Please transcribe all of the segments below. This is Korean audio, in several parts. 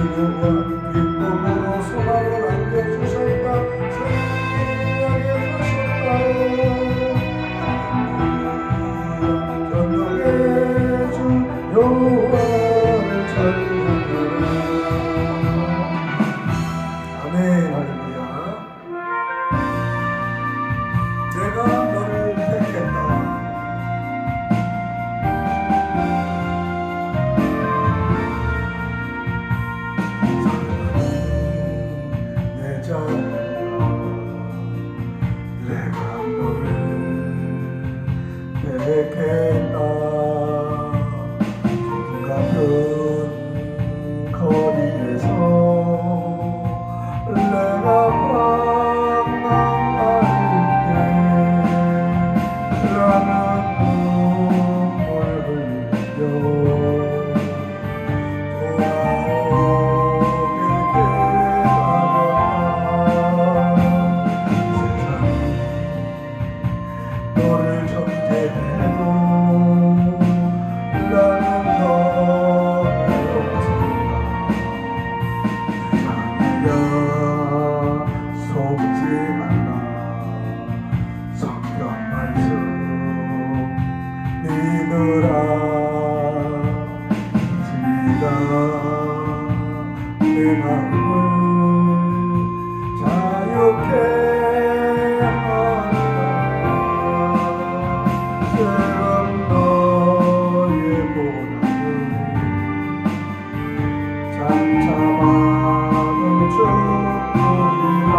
즐거운 기쁨으로 소망을 안겨주셨다. 생명하게 하셨다. 전능의 주 여호와를 찬양하라. 아멘. 할렐루야. 내가 너를 택했다. 택했다. 좁은 같은 거리에서 내가 방황할 때 나는 눈물 흘려 내 마음을 자유케 하리라. 새로운 너의 보답은 잠잠한 축복이라.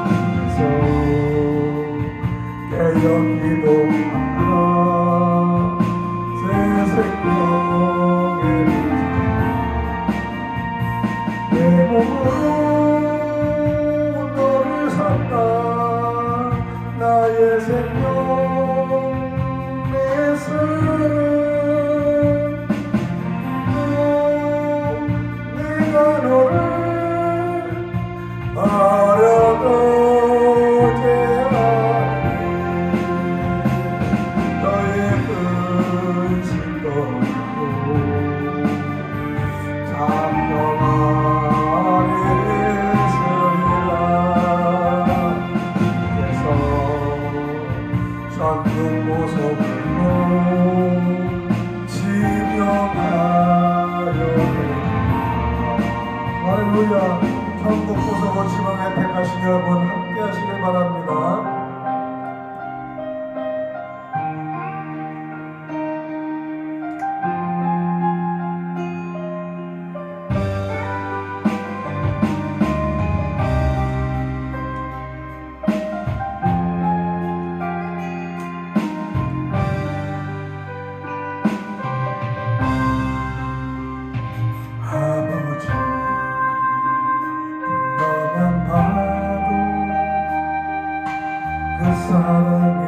그래서 깨어 기도하라. 새 생명의 내 몸으로 너를 산다. 나의 생명 내 삶 내가 너를 바라보게 하리. 너의 근심 떠나고 전능 보석으로 지명하려 해. 할렐루야. 천국 보석을 지명해 택하신 여러분 함께 하시길 바랍니다. 사랑의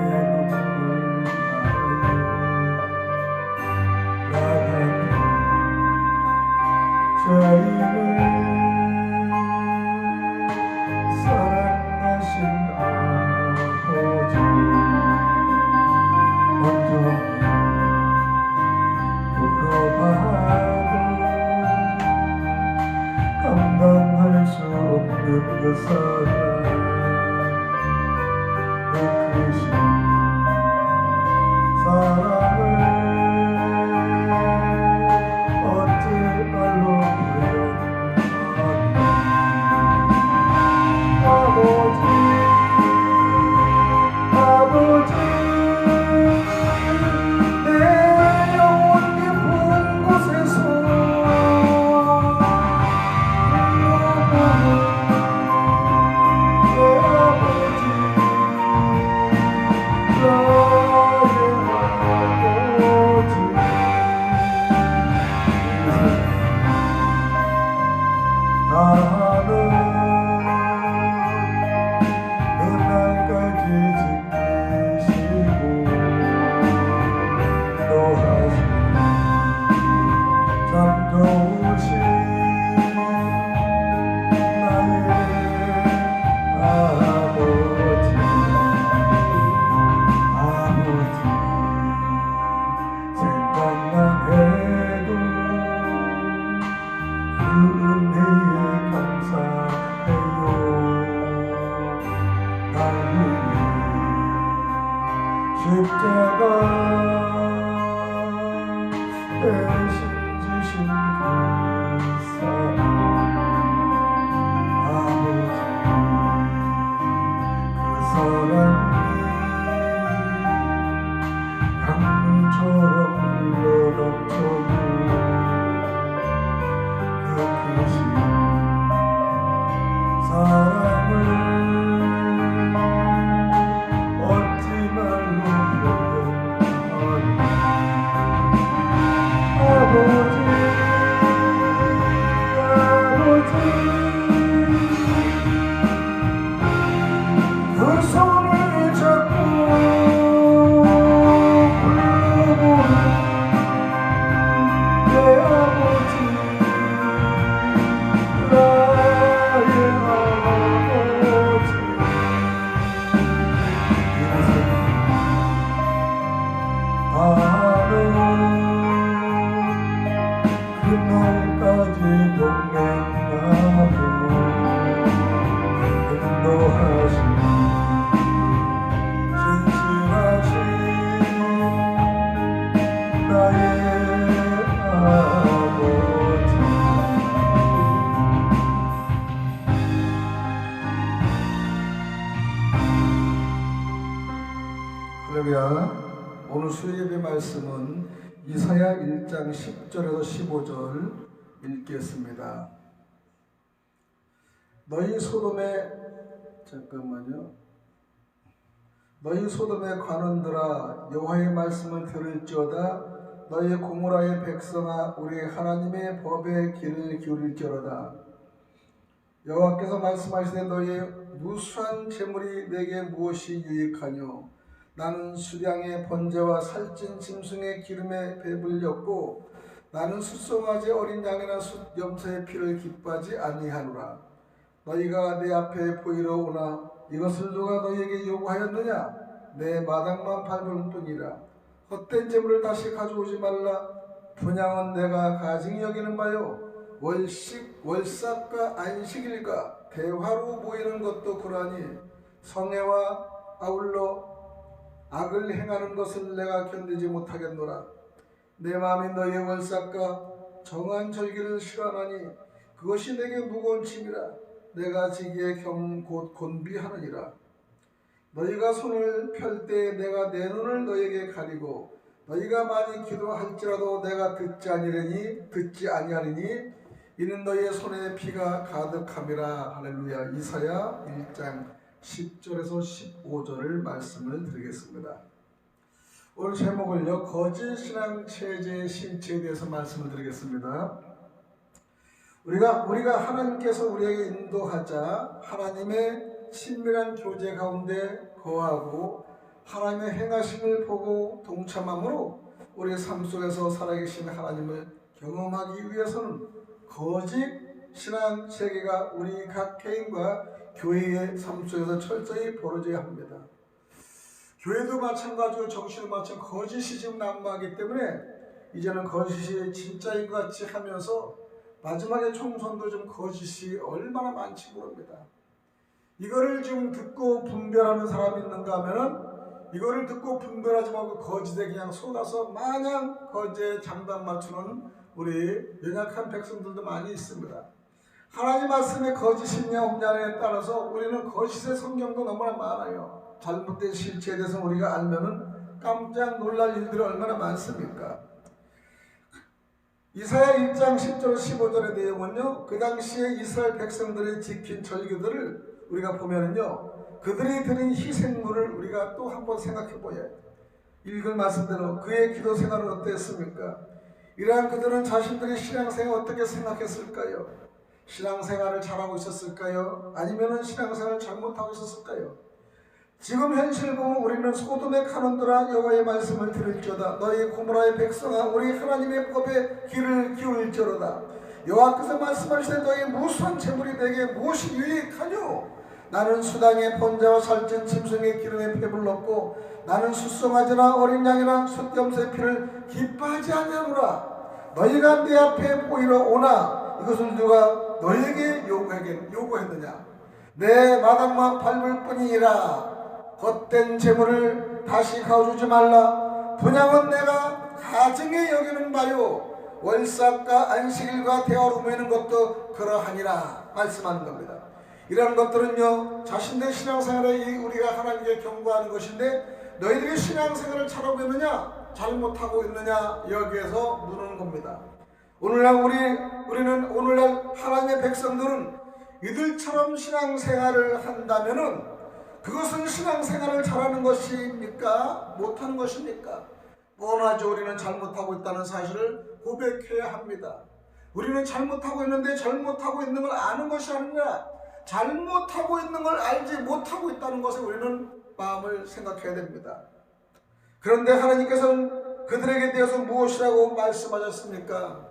눈물 나 같은 죄인을 사랑하신 아버지 온전히 물어봐도 감당할 수 없는 그 사랑 사랑을 어찌 말로 표현하니. 아버지 아버지 내 영혼 깊은 곳에서 은혜에 감사해요. 날 위해 십자가 대신 지신 그 사랑 아버지, 그 사랑이 강물처럼 흘러넘쳐요. 그 크신 사랑을 어찌 말로 표현하리. 아버지, 아버지, 그 손을 잡고 불러보는 내 아버지, 나의 아버지. 인생 나는 그날까지 동행하고 인도하신 신실하신 나의 아버지. 할렐루야. 오늘 수요예배 말씀은 이사야 1장 10절에서 15절 읽겠습니다. 너희 소돔의 관원들아, 여호와의 말씀을 들을지어다. 너희 고모라의 백성아, 우리 하나님의 법에 귀를 기울일지어다. 여호와께서 말씀하시되 너희의 무수한 재물이 내게 무엇이 유익하뇨? 나는 수량의 번제와 살찐 짐승의 기름에 배불렸고 나는 숫송아지 어린 양이나 숫염소의 피를 기뻐하지 아니하노라. 너희가 내 앞에 보이러 오나 이것을 누가 너희에게 요구하였느냐? 내 마당만 밟을 뿐이라. 헛된 재물을 다시 가져오지 말라. 분향은 내가 가증히 여기는 바요. 월삭과 안식일과 대화로 모이는 것도 그러하니 성회와 아울러 악을 행하는 것을 내가 견디지 못하겠노라. 내 마음이 너희의 월삭과 정한 절기를 싫어하나니 그것이 내게 무거운 짐이라. 내가 지기에 곧 곤비하느니라. 너희가 손을 펼 때 내가 내 눈을 너희에게 가리고 너희가 많이 기도할지라도 내가 듣지 아니하리니 이는 너희의 손에 피가 가득함이라. 할렐루야. 이사야 1장 10절에서 15절을 말씀을 드리겠습니다. 오늘 제목을요, 거짓 신앙 체제의 실체에 대해서 말씀을 드리겠습니다. 우리가 하나님께서 우리에게 인도하자 하나님의 친밀한 교제 가운데 거하고 하나님의 행하심을 보고 동참함으로 우리의 삶 속에서 살아계신 하나님을 경험하기 위해서는 거짓 신앙 체계가 우리 각 개인과 교회의 삶 속에서 철저히 벌어져야 합니다. 교회도 마찬가지고 정신도 마찬가지고 거짓이 지금 난무하기 때문에 이제는 거짓이 진짜인 것 같이 하면서 마지막에 총선도 좀 거짓이 얼마나 많지 모릅니다. 이거를 지금 듣고 분별하는 사람이 있는가 하면은 이거를 듣고 분별하지 말고 거짓에 그냥 속아서 마냥 거짓에 장단 맞추는 우리 연약한 백성들도 많이 있습니다. 하나님 말씀에 거짓이 있냐 없냐에 따라서 우리는 거짓의 성경도 너무나 많아요. 잘못된 실체에 대해서 우리가 알면은 깜짝 놀랄 일들이 얼마나 많습니까? 이사야 1장 10절 15절의 내용은요, 그 당시에 이스라엘 백성들이 지킨 절기들을 우리가 보면은요, 그들이 드린 희생물을 우리가 또 한번 생각해 보아야 해요. 읽은 말씀대로 그의 기도 생활은 어땠습니까? 이러한 그들은 자신들의 신앙생활을 어떻게 생각했을까요? 신앙생활을 잘하고 있었을까요? 아니면은 신앙생활을 잘못하고 있었을까요? 지금 현실 보면 우리는 소돔의 간원들아, 여호와의 말씀을 들을지어다. 너희 고모라의 백성아, 우리 하나님의 법에 귀를 기울일지어다. 여호와께서 말씀하시되 너희 무수한 재물이 내게 무엇이 유익하뇨? 나는 수당의 번제와 살찐 짐승의 기름에 배불렀고 나는 숫송아지나 어린 양이나 숫염소의 피를 기뻐하지 아니하노라. 너희가 내 앞에 보이러 오나 이것을 누가 너에게 요구했느냐? 내 마당만 밟을 뿐이니라. 헛된 재물을 다시 가져주지 말라. 분양은 내가 가증히 여기는 바요, 월삭과 안식일과 대화로 모이는 것도 그러하니라 말씀하는 겁니다. 이런 것들은요, 자신의 신앙생활에 우리가 하나님께 경고하는 것인데, 너희들이 신앙생활을 잘하고 있느냐 잘못하고 있느냐 여기에서 묻는 겁니다. 오늘날 우리는 오늘날 하나님의 백성들은 이들처럼 신앙생활을 한다면은 그것은 신앙생활을 잘하는 것입니까? 못하는 것입니까? 뻔하죠. 우리는 잘못하고 있다는 사실을 고백해야 합니다. 우리는 잘못하고 있는데 잘못하고 있는 걸 아는 것이 아니라 잘못하고 있는 걸 알지 못하고 있다는 것에 우리는 마음을 생각해야 됩니다. 그런데 하나님께서는 그들에게 대해서 무엇이라고 말씀하셨습니까?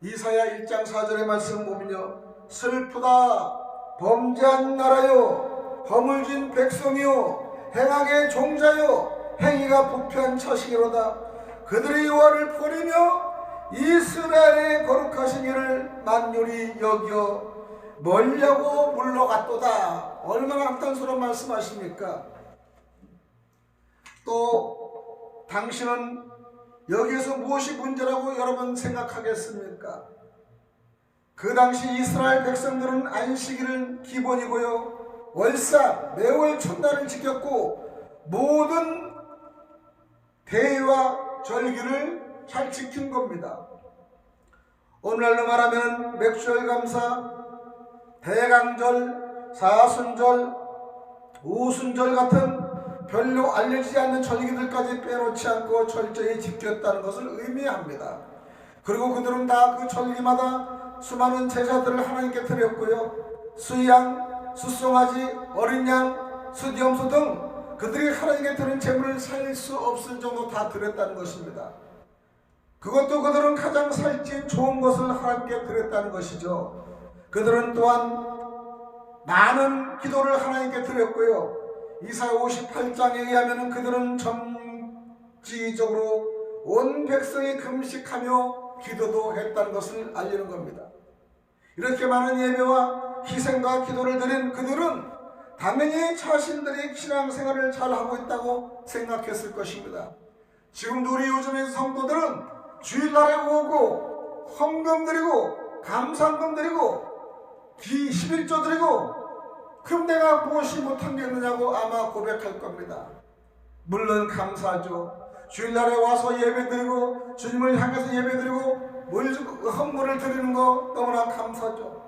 이사야 1장 4절의 말씀 보면요, 슬프다 범죄한 나라요, 허물진 백성이요, 행악의 종자요, 행위가 부패한 자식이로다. 그들이 여호와를 버리며 이스라엘의 거룩하신 이를 만연히 여겨 멀려고 물러갔도다. 얼마나 암탄스러운 말씀하십니까? 또 당신은 여기에서 무엇이 문제라고 여러분 생각하겠습니까? 그 당시 이스라엘 백성들은 안식일은 기본이고요, 월삭, 매월 첫날을 지켰고 모든 대회와 절기를 잘 지킨 겁니다. 오늘날로 말하면 맥주월감사, 대강절, 사순절, 우순절 같은 별로 알려지지 않는 절기들까지 빼놓지 않고 철저히 지켰다는 것을 의미합니다. 그리고 그들은 다 그 절기마다 수많은 제사들을 하나님께 드렸고요, 수양, 숫송아지, 어린 양, 수디염소 등 그들이 하나님께 드린 재물을 살 수 없을 정도 다 드렸다는 것입니다. 그것도 그들은 가장 살찐 좋은 것을 하나님께 드렸다는 것이죠. 그들은 또한 많은 기도를 하나님께 드렸고요, 이사야 58장에 의하면 그들은 정기적으로 온 백성이 금식하며 기도도 했다는 것을 알리는 겁니다. 이렇게 많은 예배와 희생과 기도를 드린 그들은 당연히 자신들이 신앙생활을 잘하고 있다고 생각했을 것입니다. 지금도 우리 요즘의 성도들은 주일날에 오고 헌금 드리고 감사헌금 드리고 기 11조 드리고, 그럼 내가 무엇이 못한 게 있느냐고 아마 고백할 겁니다. 물론 감사하죠. 주일날에 와서 예배드리고 주님을 향해서 예배드리고 헌물을 드리는 거 너무나 감사하죠.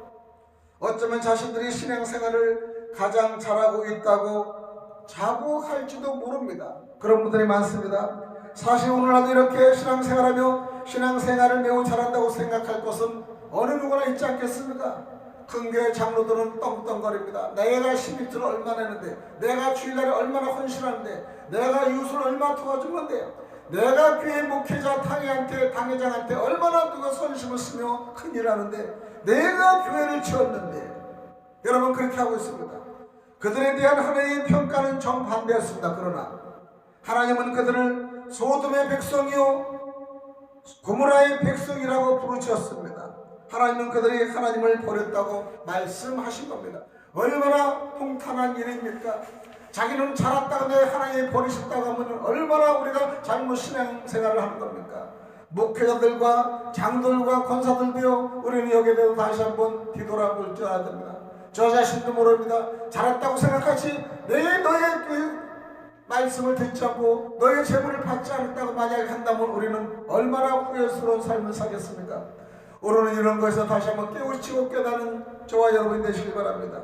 어쩌면 자신들이 신앙생활을 가장 잘하고 있다고 자부할지도 모릅니다. 그런 분들이 많습니다. 사실 오늘날도 이렇게 신앙생활하며 신앙생활을 매우 잘한다고 생각할 것은 어느 누구나 있지 않겠습니까? 큰 교회 장로들은 떵떵거립니다. 내가 11조를 얼마나 했는데, 내가 주일날에 얼마나 헌신하는데, 내가 이웃을 얼마나 도와주는데, 내가 교회 목회자 당회장한테 얼마나 누가 선심을 쓰며 큰일 하는데, 내가 교회를 지었는데. 여러분, 그렇게 하고 있습니다. 그들에 대한 하나님의 평가는 정반대였습니다. 그러나 하나님은 그들을 소돔의 백성이요 고모라의 백성이라고 부르셨습니다. 하나님은 그들이 하나님을 버렸다고 말씀하신 겁니다. 얼마나 통탄한 일입니까? 자기는 잘했다고 내 하나님이 버리셨다고 하면 얼마나 우리가 잘못 신앙생활을 하는 겁니까? 목회자들과 장들과 권사들도요, 우리는 여기에 대해서 다시 한번 뒤돌아볼 줄 알아야 됩니다. 저 자신도 모릅니다. 잘했다고 생각하지 너의 그 말씀을 듣지 않고 너의 재물을 받지 않았다고 만약에 한다면 우리는 얼마나 후회스러운 삶을 사겠습니까? 오늘은 이런 것에서 다시 한번 깨우치고 깨닫는 저와 여러분이 되시기 바랍니다.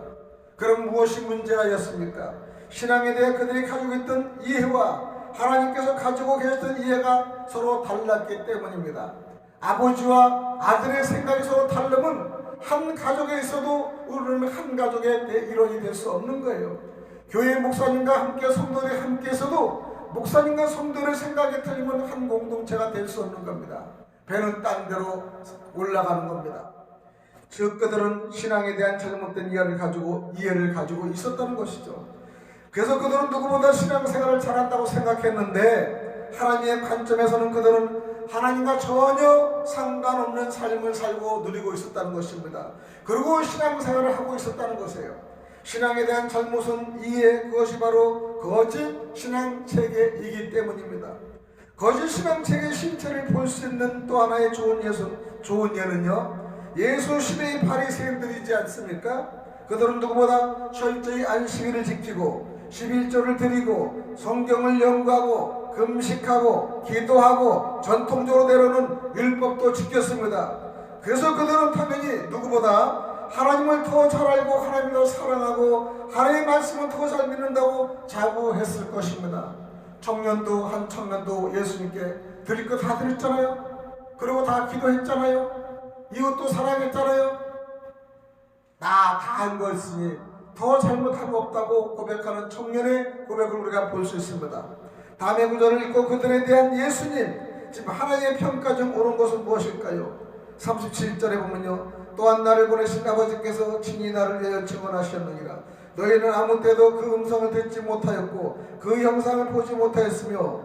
그럼 무엇이 문제였습니까? 신앙에 대해 그들이 가지고 있던 이해와 하나님께서 가지고 계셨던 이해가 서로 달랐기 때문입니다. 아버지와 아들의 생각이 서로 다르면 한 가족에 있어도 우리는 한 가족의 일원이 될 수 없는 거예요. 교회 목사님과 함께 성도들이 함께 있어도 목사님과 성도의 생각이 틀리면 한 공동체가 될 수 없는 겁니다. 배는 딴 데로 올라가는 겁니다. 즉 그들은 신앙에 대한 잘못된 이해를 가지고 있었다는 것이죠. 그래서 그들은 누구보다 신앙생활을 잘한다고 생각했는데 하나님의 관점에서는 그들은 하나님과 전혀 상관없는 삶을 살고 누리고 있었다는 것입니다. 그리고 신앙생활을 하고 있었다는 것이에요. 신앙에 대한 잘못은 이해, 그것이 바로 거짓 신앙체계이기 때문입니다. 거짓 신앙체계의 실체를 볼 수 있는 또 하나의 좋은 예는요, 예수 시대의 바리새인들이지 않습니까? 그들은 누구보다 철저히 안식일을 지키고 11조를 드리고 성경을 연구하고 금식하고 기도하고 전통적으로 내려오는 율법도 지켰습니다. 그래서 그들은 당연히 누구보다 하나님을 더 잘 알고 하나님을 더 사랑하고 하나님의 말씀을 더 잘 믿는다고 자부했을 것입니다. 한 청년도 예수님께 드릴 거 다 드렸잖아요. 그리고 다 기도했잖아요. 이것도 사랑했잖아요. 나 다 한 거 있으니 더 잘못한 거 없다고 고백하는 청년의 고백을 우리가 볼 수 있습니다. 다음의 구절을 읽고 그들에 대한 예수님, 지금 하나님의 평가 중 옳은 것은 무엇일까요? 37절에 보면요, 또한 나를 보내신 아버지께서 친히 나를 위하여 증언하셨느니라. 너희는 아무 때도 그 음성을 듣지 못하였고 그 형상을 보지 못하였으며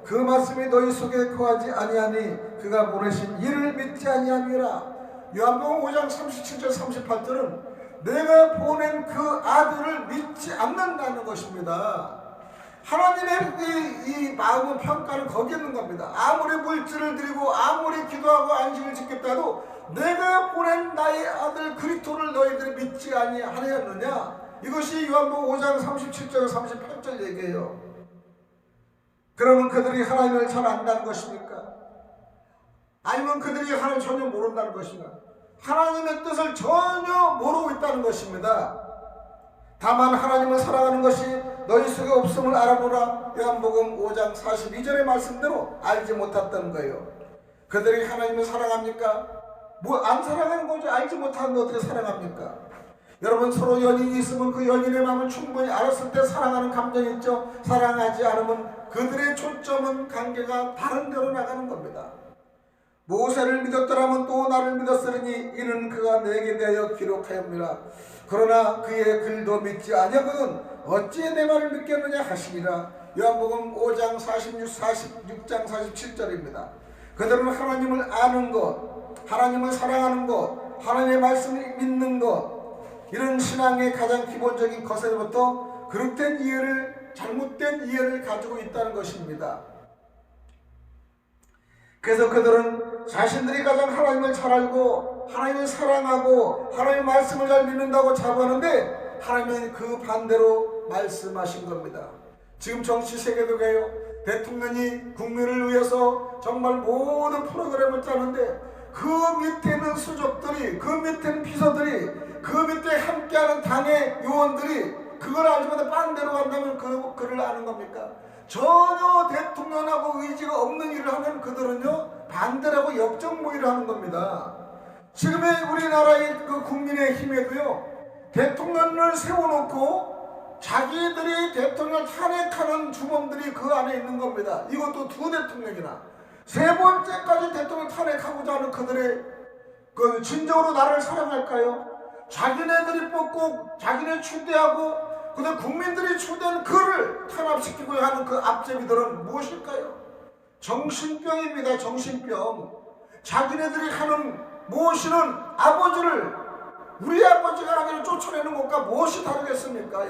그 말씀이 너희 속에 거하지 아니하니 그가 보내신 이를 믿지 아니함이라. 요한복음 5장 37절 38절은 내가 보낸 그 아들을 믿지 않는다는 것입니다. 하나님의 이 마음의 평가는 거기에 있는 겁니다. 아무리 물질을 드리고 아무리 기도하고 안식을 지켰다 해도 내가 보낸 나의 아들 그리스도를 너희들이 믿지 아니하였느냐. 이것이 요한복음 5장 37절 38절 얘기예요. 그러면 그들이 하나님을 잘 안다는 것입니까? 아니면 그들이 하나님을 전혀 모른다는 것인가? 하나님의 뜻을 전혀 모르고 있다는 것입니다. 다만 하나님을 사랑하는 것이 너희 속에 없음을 알아보라. 요한복음 5장 42절의 말씀대로 알지 못했다는 거예요. 그들이 하나님을 사랑합니까? 안 사랑하는 거죠. 알지 못하는데 어떻게 사랑합니까? 여러분, 서로 연인이 있으면 그 연인의 마음을 충분히 알았을 때 사랑하는 감정이 있죠. 사랑하지 않으면 그들의 초점은 관계가 다른 데로 나가는 겁니다. 모세를 믿었더라면 또 나를 믿었으니 이는 그가 내게 대하여 기록하였느니라. 그러나 그의 글도 믿지 아니하거든 어찌 내 말을 믿겠느냐 하시니라. 요한복음 5장 46장 47절입니다. 그들은 하나님을 아는 것, 하나님을 사랑하는 것, 하나님의 말씀을 믿는 것, 이런 신앙의 가장 기본적인 것에부터 그릇된 이해를, 잘못된 이해를 가지고 있다는 것입니다. 그래서 그들은 자신들이 가장 하나님을 잘 알고 하나님을 사랑하고 하나님의 말씀을 잘 믿는다고 자부하는데 하나님은 그 반대로 말씀하신 겁니다. 지금 정치 세계도 그래요. 대통령이 국민을 위해서 정말 모든 프로그램을 짜는데 그 밑에 있는 수족들이, 그 밑에 있는 비서들이, 그 밑에 함께하는 당의 요원들이 그걸 알지 못해 반대로 간다면 그를 아는 겁니까? 전혀 대통령하고 의지가 없는 일을 하면 그들은요 반대라고 역적무의를 하는 겁니다. 지금의 우리나라의 그 국민의힘에도요 대통령을 세워놓고 자기들이 대통령을 탄핵하는 주범들이 그 안에 있는 겁니다. 이것도 두 대통령이나 세 번째까지 대통령 탄핵하고자 하는 그들의 그 진정으로 나를 사랑할까요? 자기네들이 뽑고 자기네 추대하고 그다음 국민들이 추대한 그를 탄압시키고 하는 그 앞제비들은 무엇일까요? 정신병입니다. 정신병. 자기네들이 하는 모시는 아버지를 우리 아버지가 하기를 쫓아내는 것과 무엇이 다르겠습니까?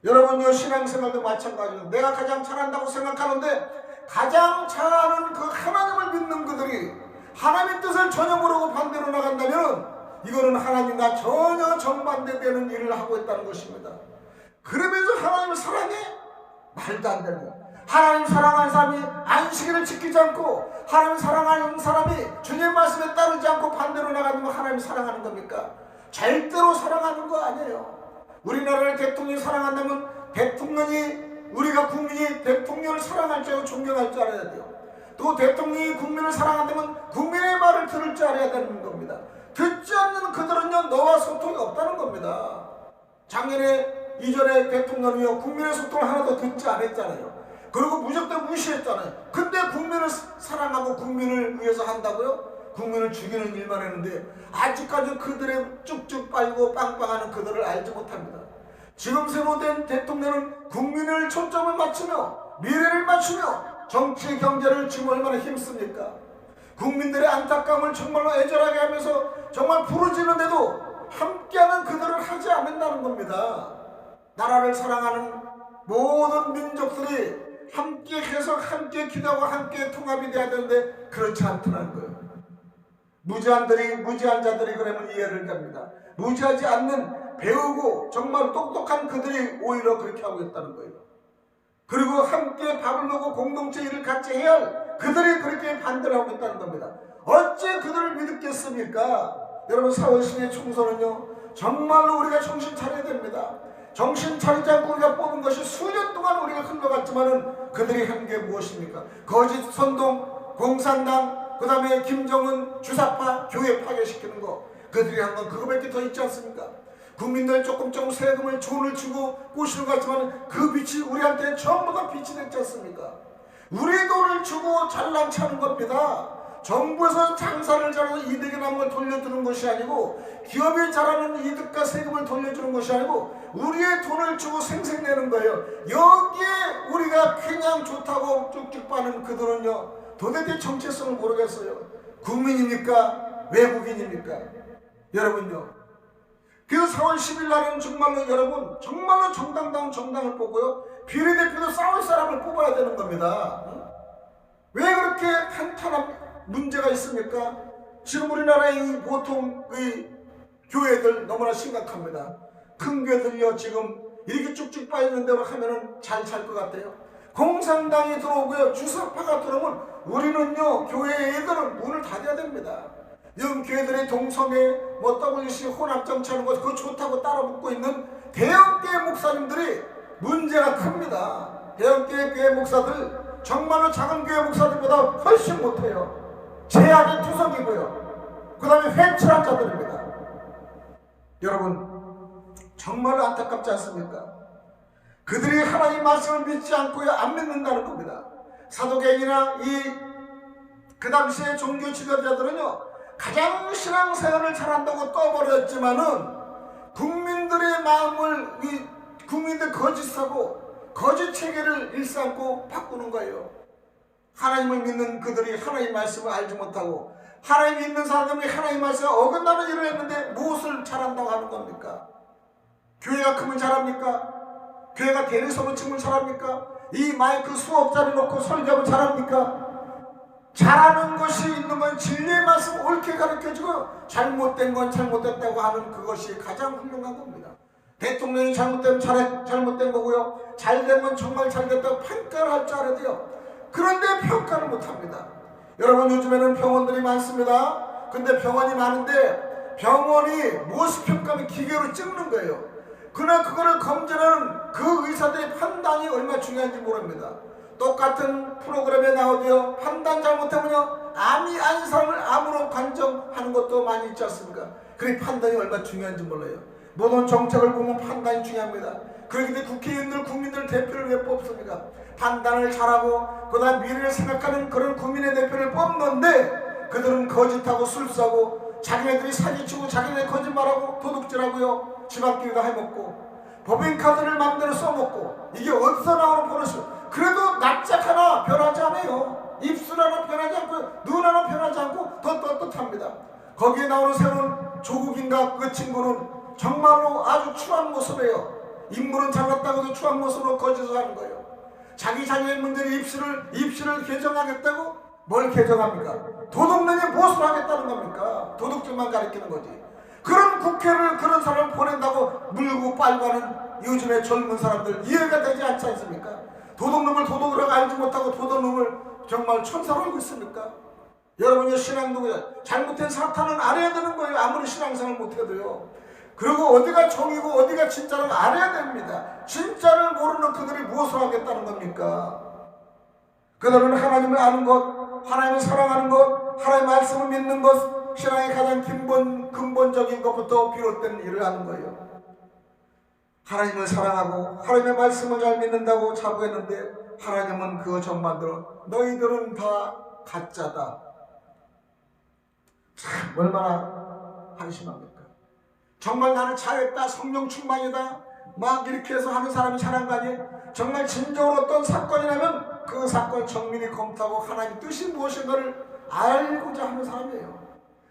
여러분요 신앙생활도 마찬가지로 내가 가장 잘한다고 생각하는데 가장 잘하는 그 하나님을 믿는 그들이 하나님의 뜻을 전혀 모르고 반대로 나간다면 이거는 하나님과 전혀 정반대되는 일을 하고 있다는 것입니다. 그러면서 하나님을 사랑해? 말도 안 되는 거야. 하나님 사랑하는 사람이 안식일을 지키지 않고 하나님 사랑하는 사람이 주님 말씀에 따르지 않고 반대로 나가는 거 하나님 사랑하는 겁니까? 절대로 사랑하는 거 아니에요. 우리나라를 대통령이 사랑한다면 우리가 국민이 대통령을 사랑할 줄 알고 존경할 줄 알아야 돼요. 또 대통령이 국민을 사랑한다면 국민의 말을 들을 줄 알아야 되는 겁니다. 듣지 않는 그들은요 너와 소통이 없다는 겁니다. 이전에 대통령이요 국민의 소통을 하나도 듣지 않았잖아요. 그리고 무조건 무시했잖아요. 근데 국민을 사랑하고 국민을 위해서 한다고요? 국민을 죽이는 일만 했는데 아직까지 그들의 쭉쭉 빨고 빵빵하는 그들을 알지 못합니다. 지금 새로 된 대통령은 국민을 초점을 맞추며 미래를 맞추며 정치 경제를 지금 얼마나 힘씁니까? 국민들의 안타까움을 정말로 애절하게 하면서 정말 부르짖는데도 함께하는 그들을 하지 않는다는 겁니다. 나라를 사랑하는 모든 민족들이 함께 계속 함께 기도하고 함께 통합이 돼야 되는데 그렇지 않다는 거예요. 무지한 자들이 그러면 이해를 합니다. 무지하지 않는 배우고 정말 똑똑한 그들이 오히려 그렇게 하고 있다는 거예요. 그리고 함께 밥을 먹고 공동체 일을 같이 해야 할 그들이 그렇게 반대를 하고 있다는 겁니다. 어찌 그들을 믿겠습니까? 여러분 4월 10일 총선은요 정말로 우리가 정신 차려야 됩니다. 정신 차리지 않고 우리가 뽑은 것이 수년 동안 우리가 흘러갔지만은 그들이 한 게 무엇입니까? 거짓 선동, 공산당, 그 다음에 김정은, 주사파, 교회 파괴시키는 거 그들이 한 건 그거밖에 더 있지 않습니까? 국민들 조금 세금을 돈을 주고 꼬시는 것 같지만 그 빛이 우리한테 전부 다 빛이 됐지 않습니까? 우리 돈을 주고 잘난 차는 겁니다. 정부에서 장사를 잘해서 이득이 나는 걸 돌려주는 것이 아니고 기업이 잘하는 이득과 세금을 돌려주는 것이 아니고 우리의 돈을 주고 생색내는 거예요. 여기에 우리가 그냥 좋다고 쭉쭉 빠는 그들은요 도대체 정체성을 모르겠어요. 국민입니까? 외국인입니까? 여러분요 그 4월 10일 날은 정말로 여러분 정말로 정당다운 정당을 뽑고요 비례대표도 싸울 사람을 뽑아야 되는 겁니다. 왜 그렇게 한탄한 문제가 있습니까? 지금 우리나라의 보통 교회들 너무나 심각합니다. 큰 교회들요 지금 이렇게 쭉쭉 빠지는 대로 하면은 잘 살 것 같아요. 공산당이 들어오고요 주사파가 들어오면 우리는요 교회 애들은 문을 닫아야 됩니다. 요즘 교회들의 동성애 WC 혼합정치 하는 것 그거 좋다고 따라붙고 있는 대형교회 목사님들이 문제가 큽니다. 대형교회 목사들 정말로 작은 교회 목사들보다 훨씬 못해요. 제약이 투성이고요. 그 다음에 회출한 자들입니다. 여러분 정말로 안타깝지 않습니까? 그들이 하나님 말씀을 믿지 않고요 안 믿는다는 겁니다. 사도행이나 그 당시에 종교 지도자들은요 가장 신앙생활을 잘한다고 떠버렸지만은 국민들의 마음을 국민들 거짓하고 거짓 체계를 일삼고 바꾸는 거예요. 하나님을 믿는 그들이 하나님 말씀을 알지 못하고 하나님 믿는 사람들이 하나님 말씀에 어긋나는 일을 했는데 무엇을 잘한다고 하는 겁니까? 교회가 크면 잘합니까? 교회가 대리석을 치면 잘합니까? 이 마이크 수업자리 놓고 설교하면 잘합니까? 잘하는 것이 있는 건 진리의 말씀 옳게 가르쳐주고 잘못된 건 잘못됐다고 하는 그것이 가장 훌륭한 겁니다. 대통령이 잘못되면 잘못된 거고요 잘된 건 정말 잘됐다고 평가를 할 줄 알아야 돼요. 그런데 평가를 못합니다. 여러분 요즘에는 병원들이 많습니다. 근데 병원이 많은데 병원이 무엇을 평가하면 기계로 찍는 거예요. 그러나 그거를 검증하는 그 의사들의 판단이 얼마나 중요한지 모릅니다. 똑같은 프로그램에 나오고요 판단 잘못하면요 암이 아닌 사람을 암으로 관정하는 것도 많이 있지 않습니까? 그 판단이 얼마나 중요한지 몰라요. 모든 정책을 보면 판단이 중요합니다. 그렇기 때문에 국회의원들 국민들 대표를 왜 뽑습니까? 판단을 잘하고 그 다음 미래를 생각하는 그런 국민의 대표를 뽑는데 그들은 거짓하고 술사고 자기네들이 사기치고 자기네 거짓말하고 도둑질하고요 집 앞길도 해먹고 법인카드를 마음대로 써먹고 이게 어디서 나오는 버릇이요. 그래도 낯짝 하나 변하지 않아요. 입술 하나 변하지 않고 눈 하나 변하지 않고 더 떳떳합니다. 거기에 나오는 새로운 조국인가 그 친구는 정말로 아주 추한 모습이에요. 인물은 잘났다고 해도 추한 모습으로 거짓을 하는 거예요. 자기의 문제를 입시를 개정하겠다고 뭘 개정합니까? 도둑놈이 무엇을 하겠다는 겁니까? 도둑질만 가리키는 거지. 그런 국회를 그런 사람을 보낸다고 물고 빨고 하는 요즘의 젊은 사람들 이해가 되지 않지 않습니까? 도둑놈을 도둑이라고 알지 못하고 도둑놈을 정말 천사로 알고 있습니까? 여러분의 신앙도요 잘못된 사탄은 알아야 되는 거예요. 아무리 신앙생활 못해도요. 그리고 어디가 정이고 어디가 진짜를 알아야 됩니다. 진짜를 모르는 그들이 무엇을 하겠다는 겁니까? 그들은 하나님을 아는 것, 하나님을 사랑하는 것, 하나님의 말씀을 믿는 것, 신앙의 가장 근본적인 것부터 비롯된 일을 하는 거예요. 하나님을 사랑하고 하나님의 말씀을 잘 믿는다고 자부했는데 하나님은 그거 정반대로 너희들은 다 가짜다. 참 얼마나 한심합니까? 정말 나는 잘했다, 성령 충만이다 막 이렇게 해서 하는 사람이 잘한 거 아니에요? 정말 진정으로 어떤 사건이 나면 그 사건을 정밀히 검토하고 하나님 뜻이 무엇인가를 알고자 하는 사람이에요.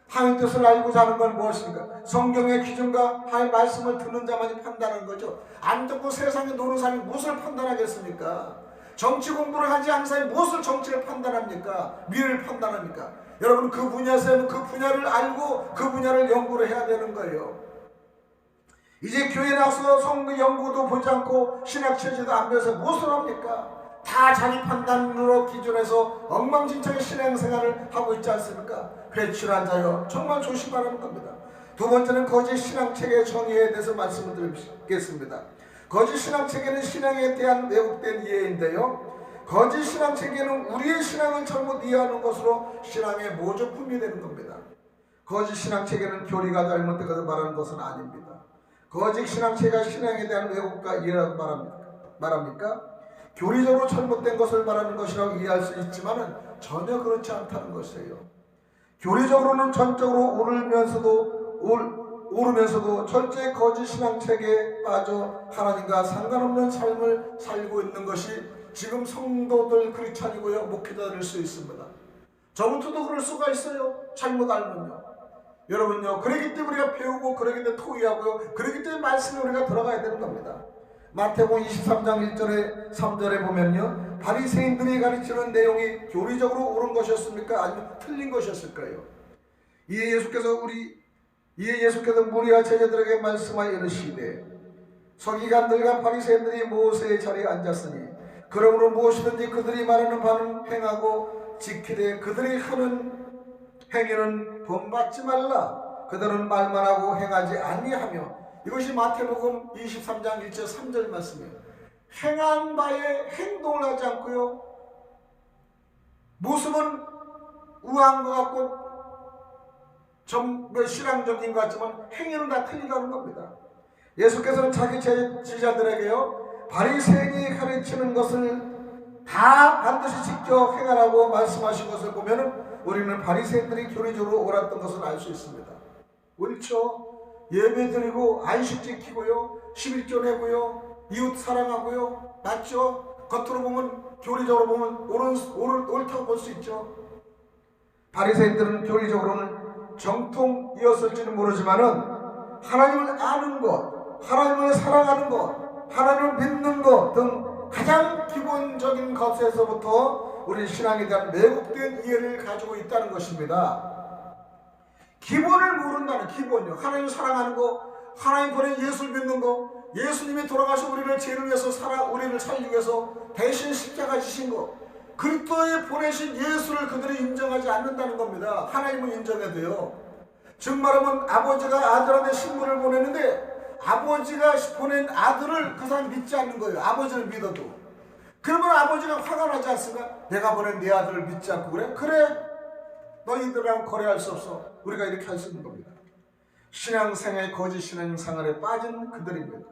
하나님 뜻을 알고자 하는 건 무엇입니까? 성경의 기준과 하나님의 말씀을 듣는 자만이 판단하는 거죠. 안 듣고 세상에 노는 사람이 무엇을 판단하겠습니까? 정치 공부를 하지 않은 사람이 무엇을 정치를 판단합니까? 미래를 판단합니까? 여러분, 그 분야에서는 그 분야를 알고 그 분야를 연구를 해야 되는 거예요. 이제 교회 나와서 성경 연구도 보지 않고 신학 체제도 안 배워서 무엇을 합니까? 다 자기 판단으로 기준해서 엉망진창의 신앙생활을 하고 있지 않습니까? 회출한 자여, 정말 조심하라는 겁니다. 두 번째는 거짓 신앙체계의 정의에 대해서 말씀을 드리겠습니다. 거짓 신앙체계는 신앙에 대한 왜곡된 이해인데요, 거짓 신앙체계는 우리의 신앙을 잘못 이해하는 것으로 신앙의 모조품이 되는 겁니다. 거짓 신앙체계는 교리가 잘못되어서 말하는 것은 아닙니다. 거짓 신앙체계가 신앙에 대한 왜곡과 이해라고 말합니까? 교리적으로 잘못된 것을 말하는 것이라고 이해할 수 있지만 전혀 그렇지 않다는 것이에요. 교리적으로는 전적으로 오르면서도 철저히 거짓 신앙체계에 빠져 하나님과 상관없는 삶을 살고 있는 것이 지금 성도들 크리스찬이고요, 목회자일 수 있습니다. 저부터도 그럴 수가 있어요. 잘못 알면요. 여러분요, 그러기 때문에 우리가 배우고, 그러기 때문에 토의하고요, 그러기 때문에 말씀에 우리가 들어가야 되는 겁니다. 마태복음 23장 1절에 3절에 보면요, 바리새인들이 가르치는 내용이 교리적으로 옳은 것이었습니까? 아니면 틀린 것이었을까요? 이에 예수께서 무리와 제자들에게 말씀하여 이르시되, 서기관들과 바리새인들이 모세의 자리에 앉았으니 그러므로 무엇이든지 그들이 말하는 바는 행하고 지키되 그들이 하는 행위는 본받지 말라. 그들은 말만 하고 행하지 아니하며. 이것이 마태복음 23장 1절 3절 말씀이에요. 행한 바에 행동을 하지 않고요, 모습은 우아한 것 같고 신앙적인 것 같지만 행위는 다 틀리다는 겁니다. 예수께서는 자기 제자들에게요, 바리새인이 가르치는 것을 다 반드시 직접 행하라고 말씀하신 것을 보면은 우리는 바리새인들이 교리적으로 옳았던 것을 알 수 있습니다. 옳죠? 예배 드리고 안식 지키고요, 11조 내고요, 이웃 사랑하고요, 맞죠? 겉으로 보면, 교리적으로 보면 옳다고 볼 수 있죠. 바리새인들은 교리적으로는 정통이었을지는 모르지만은 하나님을 아는 것, 하나님을 사랑하는 것, 하나님을 믿는 것 등 가장 기본적인 것에서부터 우리 신앙에 대한 왜곡된 이해를 가지고 있다는 것입니다. 기본을 모른다는, 기본이요, 하나님을 사랑하는 거, 하나님 보낸 예수를 믿는 거, 예수님이 돌아가서 우리를 죄를 위해서 우리를 살리기 위해서 대신 십자가 지신 거, 그리스도에 보내신 예수를 그들이 인정하지 않는다는 겁니다. 하나님은 인정해도요. 즉 말하면 아버지가 아들한테 신부를 보냈는데 아버지가 보낸 아들을 그 사람이 믿지 않는 거예요. 아버지를 믿어도. 그러면 아버지가 화가 나지 않습니까? 내가 보낸 네 아들을 믿지 않고 그래? 그래, 너희들이랑 거래할 수 없어. 우리가 이렇게 할 수 있는 겁니다. 신앙생활, 거짓 신앙생활에 빠진 그들입니다.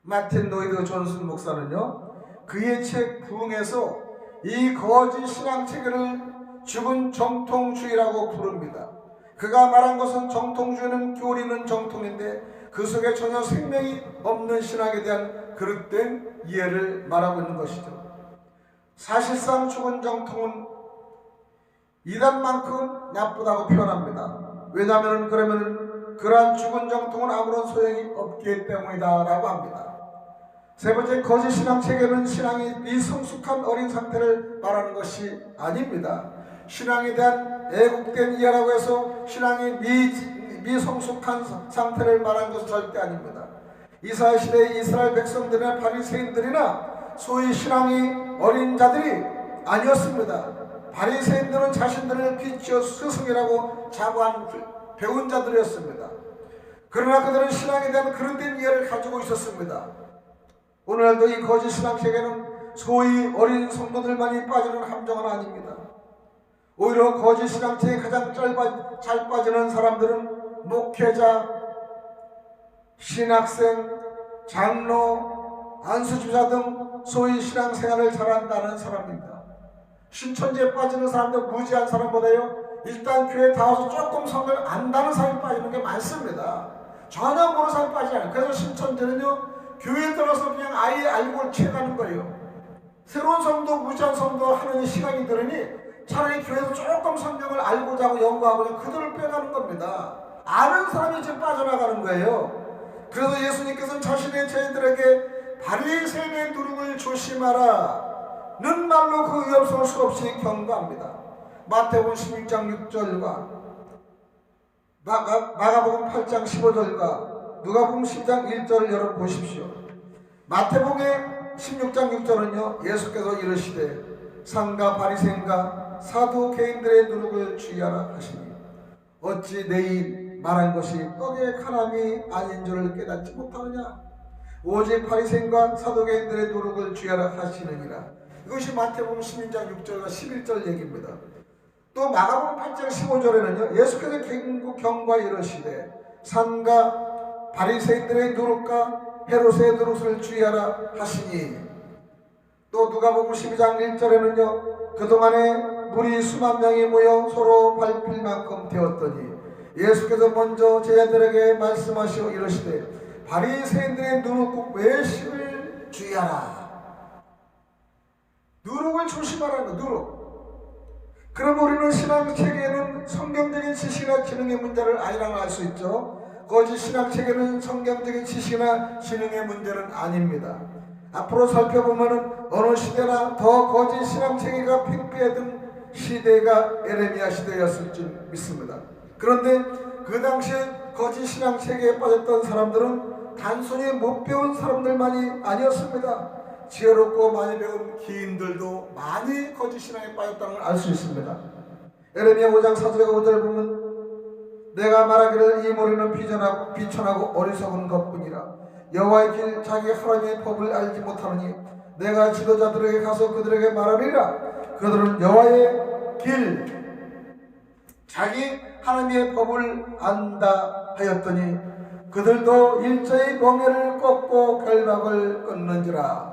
마틴 로이드 존슨 목사는요, 그의 책 부흥에서 이 거짓 신앙체계를 죽은 정통주의라고 부릅니다. 그가 말한 것은 정통주의는 교리는 정통인데 그 속에 전혀 생명이 없는 신앙에 대한 그릇된 이해를 말하고 있는 것이죠. 사실상 죽은 정통은 이단만큼 나쁘다고 표현합니다. 왜냐하면 그러면 그러한 죽은 정통은 아무런 소용이 없기 때문이다 라고 합니다. 세 번째, 거짓 신앙 체계는 신앙이 미성숙한 어린 상태를 말하는 것이 아닙니다. 신앙에 대한 애국된 이해라고 해서 신앙이 미성숙한 상태를 말하는 것은 절대 아닙니다. 이스라엘 시대의 이스라엘 백성들이나 바리새인들이나 소위 신앙이 어린 자들이 아니었습니다. 바리새인들은 자신들을 빛이요 스승이라고 자부한 배운 자들이었습니다. 그러나 그들은 신앙에 대한 그릇된 이해를 가지고 있었습니다. 오늘날도 이 거짓 신앙 체계는 소위 어린 성도들만이 빠지는 함정은 아닙니다. 오히려 거짓 신앙 체계에 가장 잘 빠지는 사람들은 목회자, 신학생, 장로, 안수주자 등 소위 신앙생활을 잘한다는 사람입니다. 신천지에 빠지는 사람들, 무지한 사람보다요, 일단 교회 다 와서 조금 성경을 안다는 사람이 빠지는 게 많습니다. 전혀 모르는 사람이 빠지지 않아요. 그래서 신천지는요, 교회에 들어서 그냥 아예 알고 채가는 거예요. 새로운 성도, 무지한 성도 하는 시간이 들으니 차라리 교회에서 조금 성경을 알고자 하고 연구하고 그들을 빼가는 겁니다. 아는 사람이 지금 빠져나가는 거예요. 그래서 예수님께서는 자신의 제자들에게 바리새인의 누룩을 조심하라는 말로 그 위험성을 수없이 경고합니다. 마태복음 16장 6절과 마가복음 8장 15절과 누가복음 10장 1절을 여러분 보십시오. 마태복음의 16장 6절은요, 예수께서 이르시되 상가 바리새인과 사두개인들의 누룩을 주의하라 하시니 어찌 내일 말한 것이 떡의 카람이 아닌 줄을 깨닫지 못하느냐. 오직 바리새인과 사두개인들의 누룩을 주의하라 하시느니라. 이것이 마태복음 16장 6절과 11절 얘기입니다. 또 마가복음 8장 15절에는요, 예수께서 경고하 이르시되 상가 바리새인들의 누룩과 헤롯의 누룩을 주의하라 하시니, 또 누가복음 12장 1절에는요, 그동안에 물이 수만 명이 모여 서로 밟힐 만큼 되었더니 예수께서 먼저 제자들에게 말씀하시어 이르시되 바리새인들의 누룩 외식을 주의하라. 누룩을 조심하라는 거, 누룩. 그럼 우리는 신앙체계에는 성경적인 지식이나 지능의 문제를 아니라고 알 수 있죠. 거짓 신앙체계는 성경적인 지식이나 지능의 문제는 아닙니다. 앞으로 살펴보면 어느 시대나 더 거짓 신앙체계가 팽배하던 시대가 에레미야 시대였을 줄 믿습니다. 그런데 그 당시에 거짓 신앙체계에 빠졌던 사람들은 단순히 못 배운 사람들만이 아니었습니다. 지혜롭고 많이 배운 기인들도 많이 거짓 신앙에 빠졌다는 걸 알 수 있습니다. 에레미야 5장 4절과 5절 보면 내가 말하기를 이 머리는 비천하고 어리석은 것뿐이라. 여호와의 길 자기 하나님의 법을 알지 못하느니 내가 지도자들에게 가서 그들에게 말하리라. 그들은 여호와의 길 자기 하나님의 법을 안다 하였더니 그들도 일제히 멍에를 꺾고 결박을 끊는지라.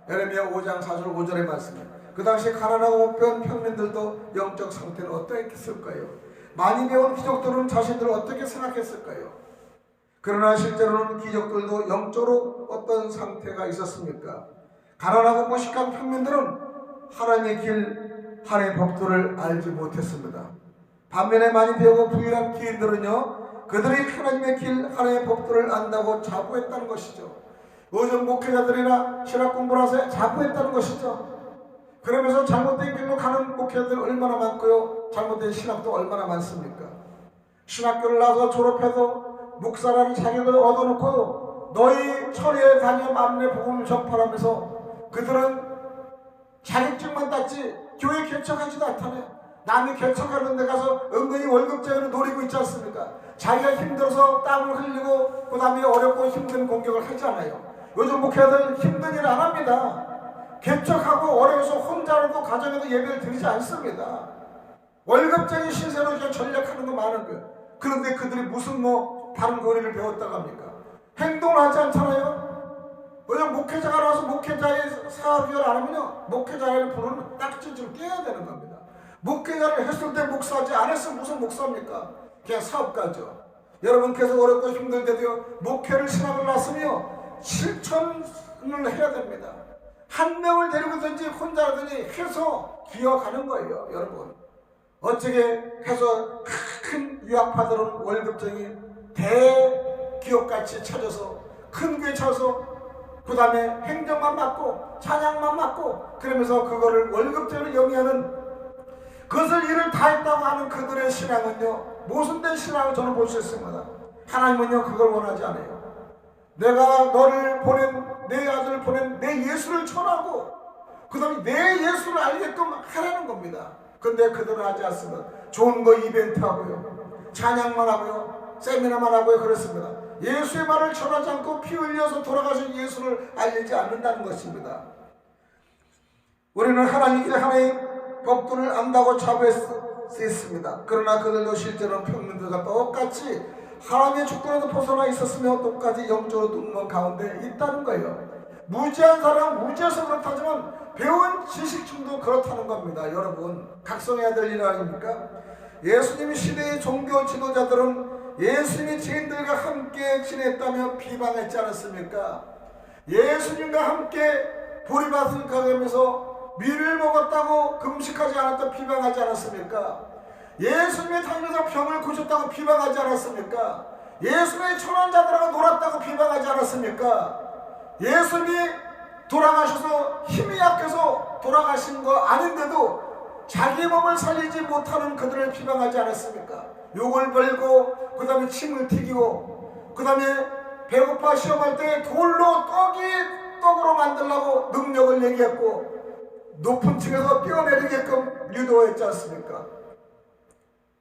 에레미야 5장 4절 5절의 말씀입니다. 그 당시 가난하고 못 배운 평민들도 영적 상태는 어떠했을까요? 많이 배운 귀족들은 자신들을 어떻게 생각했을까요? 그러나 실제로는 귀족들도 영적으로 어떤 상태가 있었습니까? 가난하고 무식한 평민들은 하나님의 길, 하나님의 법도를 알지 못했습니다. 반면에 많이 배우고 부유한 기인들은요, 그들이 하나님의 길, 하나님의 법도를 안다고 자부했다는 것이죠. 요즘 목회자들이나 신학 공부를 해서 자부했다는 것이죠. 그러면서 잘못된 길로 가는 목회자들 얼마나 많고요, 잘못된 신학도 얼마나 많습니까? 신학교를 나서 졸업해서 목사라는 자격을 얻어놓고요, 너희 처리에 다녀 만민의 복음을 전파하면서 그들은 자격증만 땄지 교회 개척하지도 않다네. 남이 개척하는 데 가서 은근히 월급쟁이를 노리고 있지 않습니까? 자기가 힘들어서 땀을 흘리고 그 다음에 어렵고 힘든 공격을 하잖아요. 요즘 목회자들 힘든 일 안 합니다. 개척하고 어려워서 혼자라도 가정에도 예배를 드리지 않습니다. 월급쟁이 신세로 이제 전략하는 거 많은 거예요. 그런데 그들이 무슨 바른 교리를 배웠다고 합니까? 행동을 하지 않잖아요. 요즘 목회자가 나와서 목회자의 사업을 안 하면요, 목회자를 부르면 딱지 좀 떼야 되는 겁니다. 목회자를 했을 때 목사지, 안 했으면 무슨 목사입니까? 그냥 사업가죠. 여러분 계속 어렵고 힘들대도요, 목회를 신학을 놨으며 실천을 해야 됩니다. 한 명을 데리고든지 혼자라든지 해서 기어가는 거예요. 여러분 어떻게 해서 큰 유학파들은 월급쟁이 대기업같이 찾아서 큰 교회 찾아서 그 다음에 행정만 맡고 찬양만 맡고 그러면서 그거를 월급쟁이를 영위하는, 그것을 일을 다 했다고 하는 그들의 신앙은요, 모순된 신앙을 저는 볼 수 있습니다. 하나님은요 그걸 원하지 않아요. 내가 너를 보낸, 내 아들을 보낸 내 예수를 전하고 그 다음에 내 예수를 알게끔 하라는 겁니다. 근데 그들은 하지 않습니다. 좋은 거 이벤트 하고요, 찬양만 하고요, 세미나만 하고요, 그렇습니다. 예수의 말을 전하지 않고 피 흘려서 돌아가신 예수를 알리지 않는다는 것입니다. 우리는 하나님의 법도를 안다고 자부했습니다. 그러나 그들도 실제로는 평민들과 똑같이 하나님의 주권에서 벗어나 있었으며 똑같이 영적으로 눈먼 가운데 있다는 거예요. 무지한 사람은 무지해서 그렇다지만 배운 지식층도 그렇다는 겁니다. 여러분 각성해야 될 일 아닙니까? 예수님 시대의 종교 지도자들은 예수님이 죄인들과 함께 지냈다며 비방했지 않았습니까? 예수님과 함께 보리밭을 가면서 밀을 먹었다고 금식하지 않았다고 비방하지 않았습니까? 예수님의 다니면서 병을 고쳤다고 비방하지 않았습니까? 예수님의 천환자들하고 놀았다고 비방하지 않았습니까? 예수님이 돌아가셔서 힘이 약해서 돌아가신 거 아닌데도 자기 몸을 살리지 못하는 그들을 비방하지 않았습니까? 욕을 벌고 그 다음에 침을 튀기고 그 다음에 배고파 시험할 때 돌로 떡으로 만들려고 능력을 얘기했고 높은 층에서 뛰어내리게끔 유도했지 않습니까?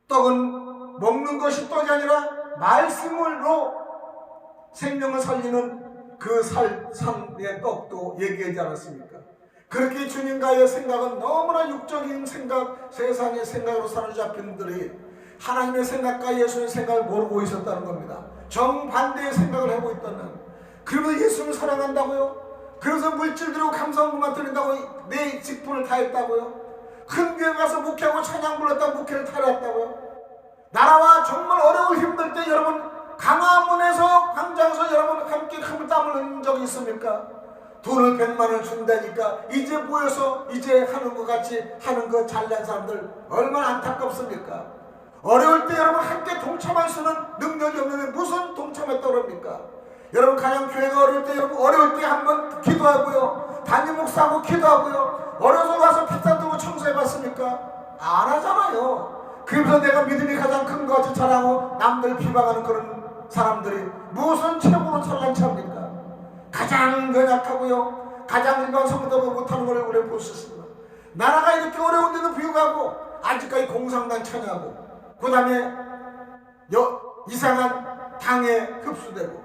떡은 먹는 것이 떡이 아니라 말씀으로 생명을 살리는 그 삶의 떡도 얘기하지 않았습니까? 그렇게 주님과의 생각은 너무나 육적인 생각, 세상의 생각으로 사로잡힌 분들이 하나님의 생각과 예수의 생각을 모르고 있었다는 겁니다. 정반대의 생각을 하고 있다는. 그러면 예수를 사랑한다고요? 그래서 물질들이고 감사원금만 드린다고 내 직분을 다했다고요? 큰 교회 가서 목회하고 찬양 불렀다고 목회를 다했다고요? 나라와 정말 어려운 힘들 때 여러분 강화문에서 광장에서 여러분 함께 땀을 흘린 적이 있습니까? 돈을 100만 원 준다니까 이제 모여서 이제 하는 것 같이 하는 거 잘난 사람들 얼마나 안타깝습니까? 어려울 때 여러분 함께 동참할 수 있는 능력이 없는데 무슨 동참했다고 그럽니까? 여러분 가장 교회가 어려울 때 여러분 어려울 때 한번 기도하고요, 담임 목사하고 기도하고요, 어려서 와서 핏잔 두고 청소해봤습니까? 안 하잖아요. 그래서 내가 믿음이 가장 큰 것 같이 자랑하고 남들 비방하는 그런 사람들이 무슨 최고로 찬란치합니까? 가장 연약하고요, 가장 일반 성도가 못하는 걸 우리가 볼 수 있습니다. 나라가 이렇게 어려운데도 불구하고 아직까지 공산당 찬양하고 그 다음에 이상한 당에 흡수되고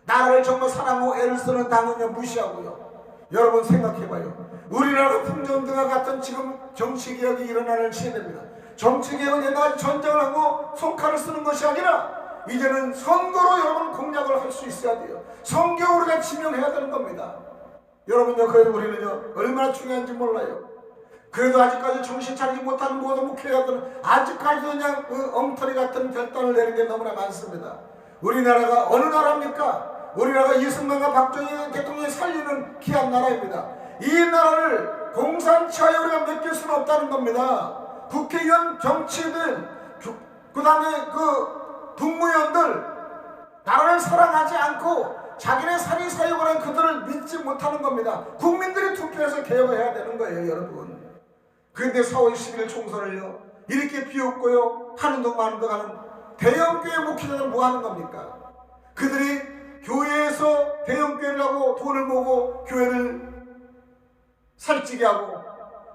나라를 정말 사랑하고 애를 쓰는 당은요 무시하고요. 여러분 생각해봐요. 우리나라 풍전등과 같은 지금 정치개혁이 일어나는 시대입니다. 정치개혁은 옛날 전쟁을 하고 손칼을 쓰는 것이 아니라 이제는 선거로 여러분 공약을 할 수 있어야 돼요. 선거 우리가 지명해야 되는 겁니다. 여러분요, 그래도 우리는요 얼마나 중요한지 몰라요. 그래도 아직까지 정신 차리지 못하는 모든 목회자들은 아직까지도 그냥 엉터리 같은 결단을 내는 게 너무나 많습니다. 우리나라가 어느 나라입니까? 우리나라가 이승만과 박정희 대통령이 살리는 귀한 나라입니다. 이 나라를 공산치하에 우리가 맡길 수는 없다는 겁니다. 국회의원, 정치인들, 그 다음에 국무위원들 나라를 사랑하지 않고 자기네 살이 사역을 한 그들을 믿지 못하는 겁니다. 국민들이 투표해서 개혁을 해야 되는 거예요, 여러분. 그런데 4월 10일 총선을요 이렇게 비웃고요 하는 동 마는 동 하는 대형교회 목회자는 뭐 하는 겁니까? 그들이 교회에서 대형교회를 하고 돈을 모으고 교회를 살찌게 하고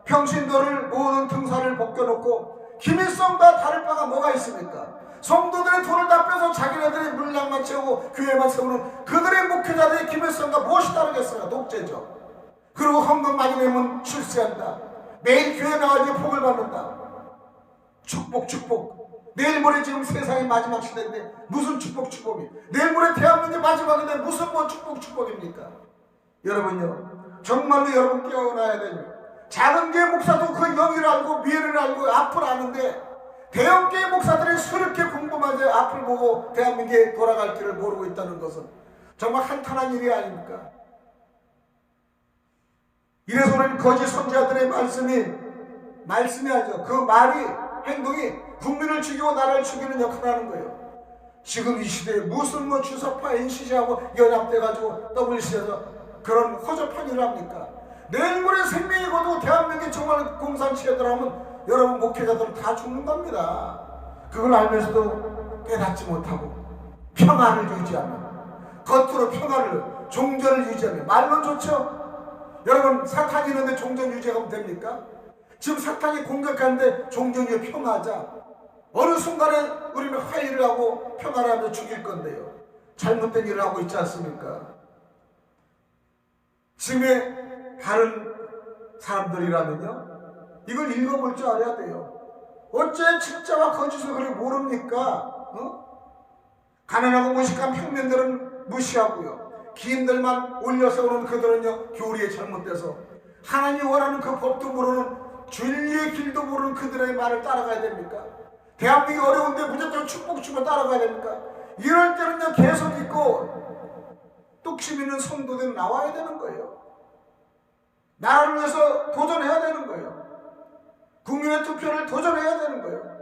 평신도를 모으는 등산을 벗겨놓고 김일성과 다를 바가 뭐가 있습니까? 성도들의 돈을 다 빼서 자기네들이 물량만 채우고 교회만 세우는 그들의 목회자들의 김일성과 무엇이 다르겠어요? 독재죠. 그리고 헌금 많이 내면 출세한다. 매일 교회 나와서 복을 받는다. 축복. 내일 모레 지금 세상의 마지막 시대인데 무슨 축복이? 내일 모레 대한민국의 마지막인데 무슨 축복입니까? 여러분요, 정말로 여러분 깨어나야 됩니다. 작은 교회 목사도 그 영의를 알고 미래를 알고 앞을 아는데 대형 교회 목사들이 수렵게 공부만 해 앞을 보고 대한민국에 돌아갈 길을 모르고 있다는 것은 정말 한탄한 일이 아닙니까? 이래서 우리는 거짓 선지자들의 말씀이 아니죠. 그 말이, 행동이 국민을 죽이고 나라를 죽이는 역할을 하는 거예요. 지금 이 시대에 무슨 주사파 NCC하고 연합돼가지고 WC에서 그런 허접한 일을 합니까? 내일 모레 생명이 거두고 대한민국이 정말 공산치에 들어가면 여러분 목회자들은 다 죽는 겁니다. 그걸 알면서도 깨닫지 못하고 평화를 유지하면, 겉으로 평화를, 종전을 유지하면, 말론 좋죠? 여러분 사탄이 있는데 종전 유지하면 됩니까? 지금 사탄이 공격하는데 종전 위에 평화하자. 어느 순간에 우리는 화해를 하고 평화를 하며 죽일 건데요. 잘못된 일을 하고 있지 않습니까? 지금의 다른 사람들이라면요 이걸 읽어볼 줄 알아야 돼요. 어째 진짜와 거짓을 그렇게 모릅니까? 가난하고 무식한 평민들은 무시하고요, 기인들만 올려세우는 그들은요 교리에 잘못돼서 하나님이 원하는 그 법도 모르는 진리의 길도 모르는 그들의 말을 따라가야 됩니까? 대한민국이 어려운데 무조건 축복 주고 따라가야 됩니까? 이럴 때는요 계속 있고 뚝심 있는 성도들이 나와야 되는 거예요. 나라를 위해서 도전해야 되는 거예요. 국민의 투표를 도전해야 되는 거예요.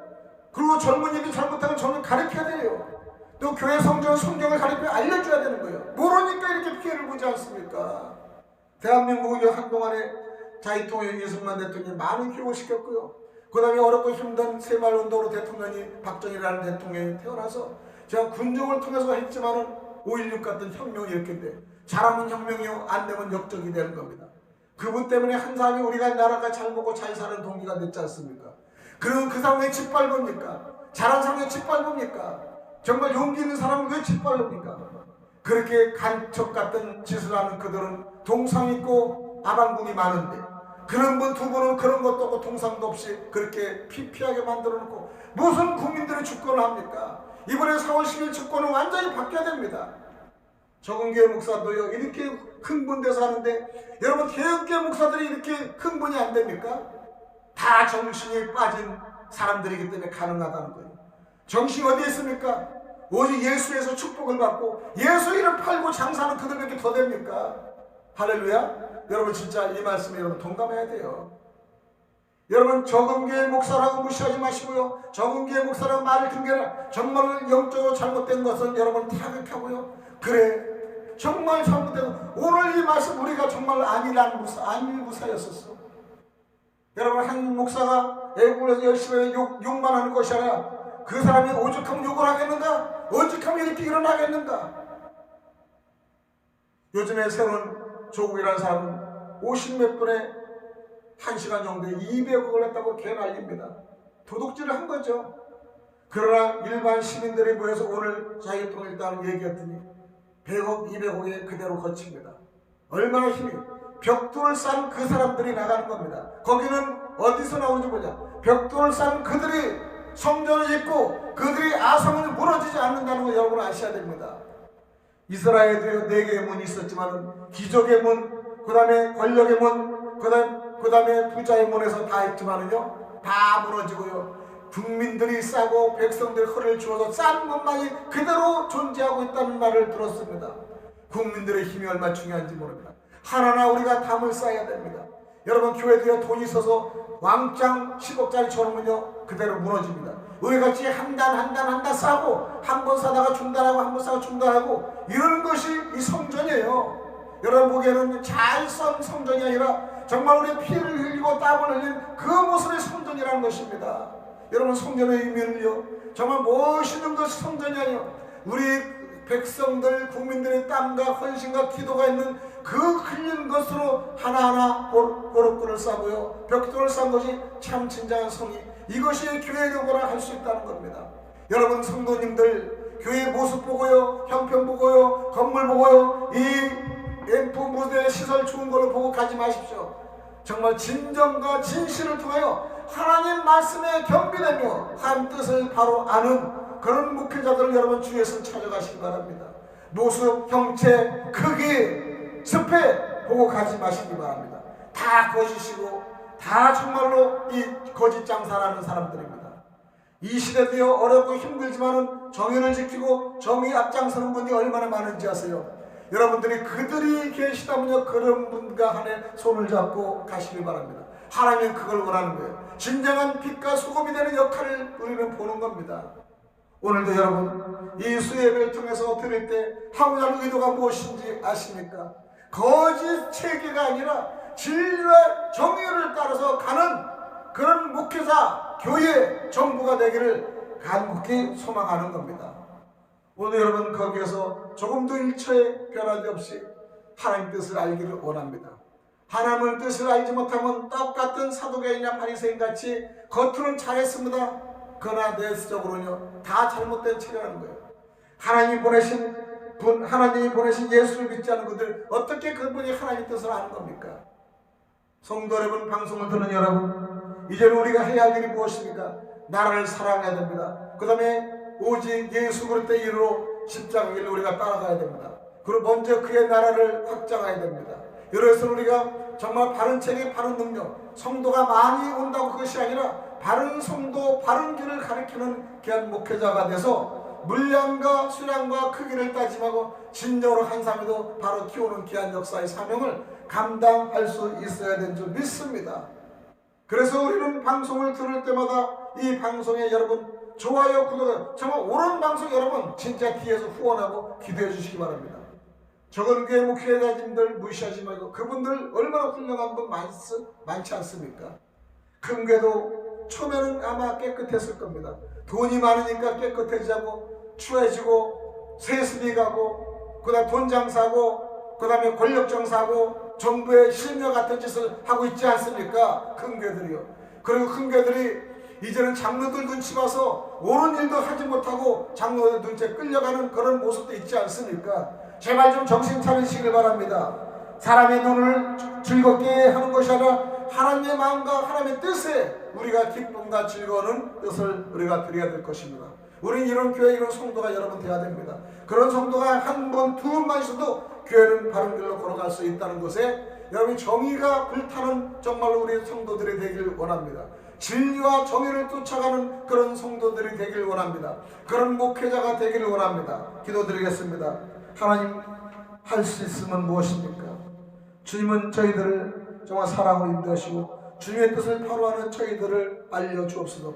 그리고 젊은이들이 잘못하면 저는 가르쳐야 돼요. 또 교회 성경을 가르쳐 알려줘야 되는 거예요. 모르니까 이렇게 피해를 보지 않습니까? 대한민국은 한동안에 자유통일 이승만 대통령이 많은 교육을 시켰고요. 그 다음에 어렵고 힘든 새마을운동으로 대통령이 박정희라는 대통령이 태어나서 제가 군종을 통해서 했지만은 5.16 같은 혁명이 이렇게 돼. 잘하면 혁명이요, 안 되면 역적이 되는 겁니다. 그분 때문에 한 사람이 우리가 나라가 잘 먹고 잘 사는 동기가 됐지 않습니까? 그리고 그 사람이 짓밟습니까? 잘한 사람이 짓밟습니까? 정말 용기 있는 사람은 왜 짓밟습니까? 그렇게 간첩 같은 짓을 하는 그들은 동상 있고 아방궁이 많은데 그런 분 두 분은 그런 것도 없고 동상도 없이 그렇게 피피하게 만들어 놓고 무슨 국민들의 주권을 합니까? 이번에 4월 10일 주권은 완전히 바뀌어야 됩니다. 적은교회 목사도요 이렇게 흥분돼서 하는데 여러분 개혁교회 목사들이 이렇게 흥분이 안 됩니까? 다 정신이 빠진 사람들이기 때문에 가능하다는 거예요. 정신이 어디에 있습니까? 오직 예수에서 축복을 받고 예수 이름 팔고 장사하는 그들밖에 더 됩니까? 할렐루야. 여러분 진짜 이 말씀에 여러분 동감해야 돼요. 여러분 적은교회 목사라고 무시하지 마시고요. 적은교회 목사라고 말을 듣는 게 아니라 정말 영적으로 잘못된 것은 여러분 타격하고요. 그래 정말 잘못된 오늘 이 말씀 우리가 정말 안일한 무사였었어. 여러분 한 목사가 애국에서 열심히 욕만 하는 것이 아니라 그 사람이 오죽하면 욕을 하겠는가? 오죽하면 이렇게 일어나겠는가? 요즘에 새로운 조국이라는 사람은 50몇 분에 1시간 정도에 200억을 냈다고 개난립니다. 도둑질을 한 거죠. 그러나 일반 시민들이 모여서 오늘 자유통일당을 얘기했더니 100억, 200억에 그대로 거칩니다. 얼마나 힘이 벽돌을 싼 그 사람들이 나가는 겁니다. 거기는 어디서 나오는지 보자. 벽돌을 싼 그들이 성전을 짓고 그들이 아성을 무너지지 않는다는 거 여러분 아셔야 됩니다. 이스라엘에도 4개의 문이 있었지만 기적의 문, 그 다음에 권력의 문, 그 다음에 부자의 문에서 다 했지만은요 다 무너지고요. 국민들이 싸고 백성들이 허리를 주어서 싼 문만이 그대로 존재하고 있다는 말을 들었습니다. 국민들의 힘이 얼마나 중요한지 모릅니다. 하나하나 우리가 담을 쌓아야 됩니다. 여러분 교회도요 돈이 있어서 왕창 10억짜리처럼은요 그대로 무너집니다. 우리같이 한 단 싸고 한 번 사다가 중단하고 한 번 사고 중단하고 이러는 것이 이 성전이에요. 여러분 보기에는 잘 썬 성전이 아니라 정말 우리 피를 흘리고 땀을 흘린 그 모습의 성전이라는 것입니다. 여러분 성전의 의미는요 정말 멋있는 것이 성전이 아니에요. 우리 백성들 국민들의 땀과 헌신과 기도가 있는 그 흘린 것으로 하나하나 보름꾼을 싸고요 벽돌을 싼 것이 참 진정한 성이 이것이 교회력이라 할 수 있다는 겁니다. 여러분 성도님들 교회 모습 보고요 형편 보고요 건물 보고요 이 앰프 무대 시설 좋은 걸로 보고 가지 마십시오. 정말 진정과 진실을 통하여 하나님 말씀에 겸비되며 한 뜻을 바로 아는 그런 목회자들을 여러분 주위에서 찾아가시기 바랍니다. 모습, 형체, 크기, 스펙 보고 가지 마시기 바랍니다. 다 거짓이고 다 정말로 이 거짓 장사라는 사람들입니다. 이 시대도요 어렵고 힘들지만은 정의를 지키고 정의 앞장서는 분이 얼마나 많은지 아세요? 여러분들이 그들이 계시다면요 그런 분과 한해 손을 잡고 가시길 바랍니다. 하나님은 그걸 원하는 거예요. 진정한 빛과 소금이 되는 역할을 우리는 보는 겁니다. 오늘도 여러분 이 수예배를 통해서 드릴 때 하고자 하는 의도가 무엇인지 아십니까? 거짓 체계가 아니라 진리와 정의를 따라서 가는 그런 목회자, 교회, 정부가 되기를 간곡히 소망하는 겁니다. 오늘 여러분 거기에서 조금도 일처의 변화도 없이 하나님 뜻을 알기를 원합니다. 하나님의 뜻을 알지 못하면 똑같은 사도계이나 바리새인같이 겉으로는 잘했습니다. 그러나 내적으로는요 다 잘못된 체계라는 거예요. 하나님이 보내신 예수를 믿지 않는 그들 어떻게 그분이 하나님의 뜻을 아는 겁니까? 성도 여러분 방송을 듣는 여러분 이제는 우리가 해야 할 일이 무엇입니까? 나라를 사랑해야 됩니다. 그 다음에 오직 예수 그리스도의 이름으로 십자가의 길로 우리가 따라가야 됩니다. 그리고 먼저 그의 나라를 확장해야 됩니다. 그래서 우리가 정말 바른 체계, 바른 능력, 성도가 많이 온다고 그것이 아니라 바른 성도, 바른 길을 가리키는 귀한 목회자가 돼서 물량과 수량과 크기를 따지고 진정으로 한 사람도 바로 키우는 귀한 역사의 사명을 감당할 수 있어야 되는 줄 믿습니다. 그래서 우리는 방송을 들을 때마다 이 방송에 여러분 좋아요, 구독, 정말 옳은 방송 여러분 진짜 뒤에서 후원하고 기도해 주시기 바랍니다. 적은 교회 목회자님들 무시하지 말고 그분들 얼마나 훌륭한 분 많지 않습니까? 큰 교회도 처음에는 아마 깨끗했을 겁니다. 돈이 많으니까 깨끗해지지 않고 추해지고 세습이 가고 그 다음 돈 장사하고 그 다음에 권력 장사하고 정부의 실명 같은 짓을 하고 있지 않습니까? 큰 교회들이요. 그리고 큰 교회들이 이제는 장로들 눈치 봐서 옳은 일도 하지 못하고 장로들 눈치에 끌려가는 그런 모습도 있지 않습니까? 제발 좀 정신 차리시길 바랍니다. 사람의 눈을 즐겁게 하는 것이 아니라 하나님의 마음과 하나님의 뜻에 우리가 기쁨과 즐거워하는 뜻을 우리가 드려야 될 것입니다. 우리는 이런 교회, 이런 성도가 여러분 되어야 됩니다. 그런 성도가 한 번, 두 번만 있어도 교회는 바른 길로 걸어갈 수 있다는 것에 여러분 정의가 불타는 정말로 우리 성도들이 되길 원합니다. 진리와 정의를 쫓아가는 그런 성도들이 되길 원합니다. 그런 목회자가 되기를 원합니다. 기도드리겠습니다. 하나님, 할 수 있으면 무엇입니까? 주님은 저희들을 정말 사랑으로 인도하시고 주님의 뜻을 바로하는 저희들을 알려주옵소서.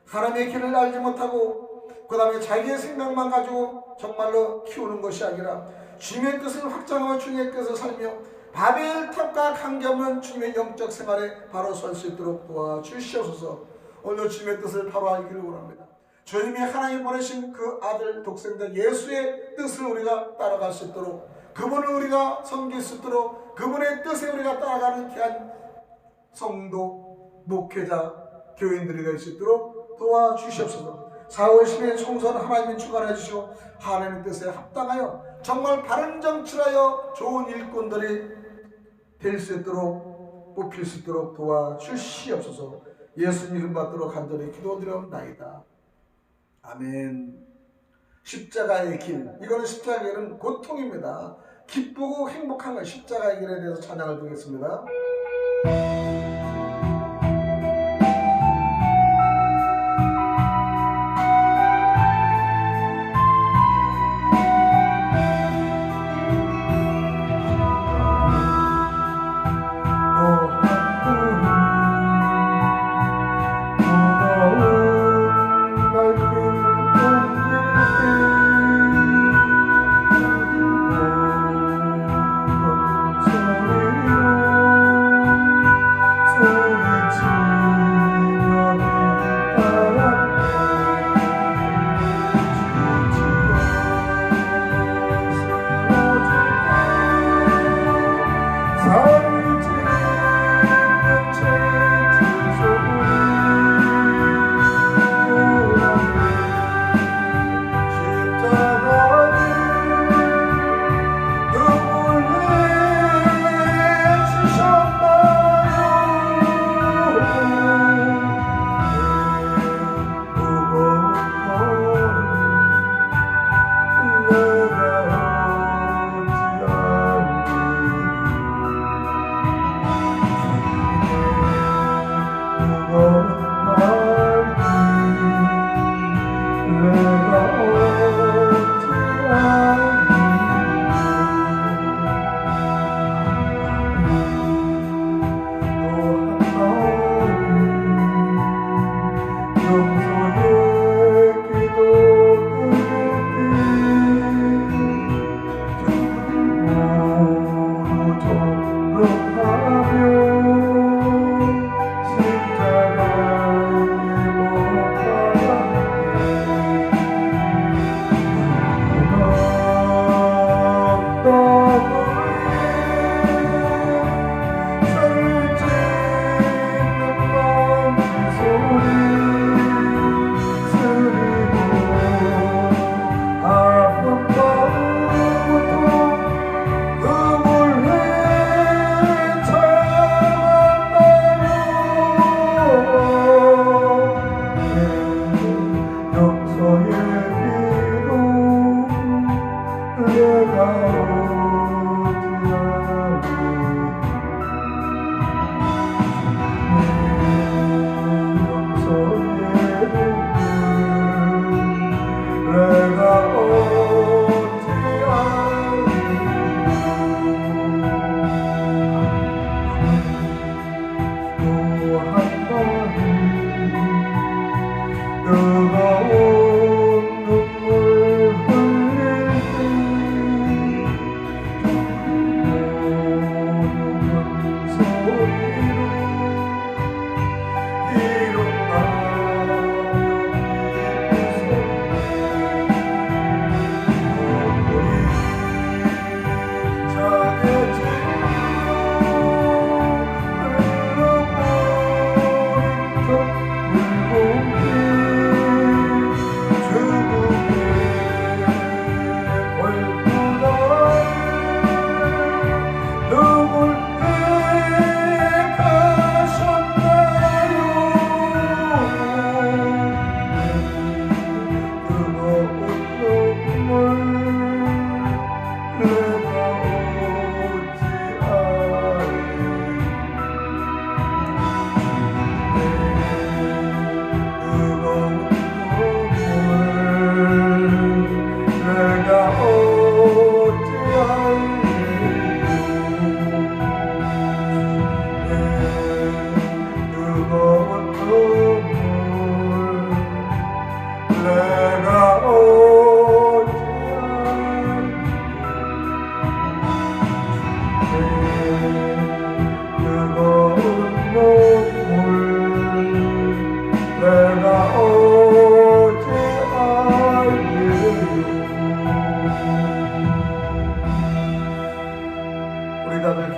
하나님의 길을 알지 못하고 그 다음에 자기의 생각만 가지고 정말로 키우는 것이 아니라 주님의 뜻을 확장하며 주님의 뜻을 살며 바벨탑과 관계없는 주님의 영적 생활에 바로 설 수 있도록 도와주시옵소서. 오늘 주님의 뜻을 바로 알기를 원합니다. 주님이 하나님 보내신 그 아들 독생자 예수의 뜻을 우리가 따라갈 수 있도록, 그분을 우리가 섬길 수 있도록, 그분의 뜻에 우리가 따라가는 귀한 성도, 목회자, 교인들이 될 수 있도록 도와주시옵소서. 4월 10일 총선 하나님이 주관해 주시고 하나님의 뜻에 합당하여 정말 바른 정치하여 좋은 일꾼들이 될 수 있도록, 뽑힐 수 있도록 도와주시옵소서. 예수님 이름 받도록 간절히 기도드려옵나이다. 아멘. 십자가의 길, 이거는 십자가의 길은 고통입니다. 기쁘고 행복한 십자가의 길에 대해서 찬양을 드리겠습니다.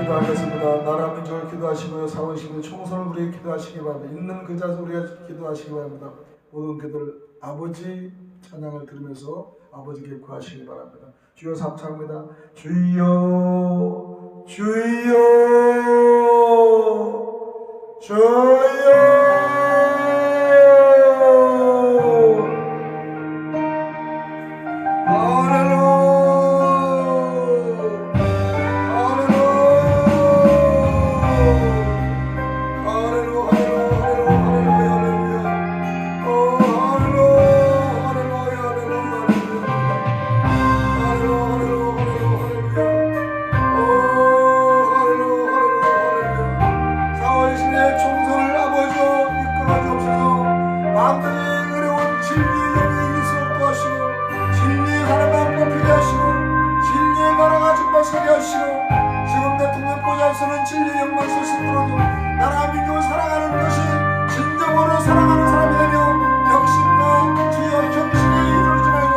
기도하겠습니다. 나라 민족을 기도하시고요. 사원시민 총선을 우리에게 기도하시기 바랍니다. 있는 그 자세 우리가 기도하시기 바랍니다. 모든 기도를 아버지 찬양을 들으면서 아버지께 구하시기 바랍니다. 주여 삼창합니다. 주여 주여 주여 지금 대통령 보좌서는 진리의 영광 서신으로도 나라 민족을 사랑하는 것이 진정으로 사랑하는 사람이 되며 혁신과 주여 정신에 이르지 말고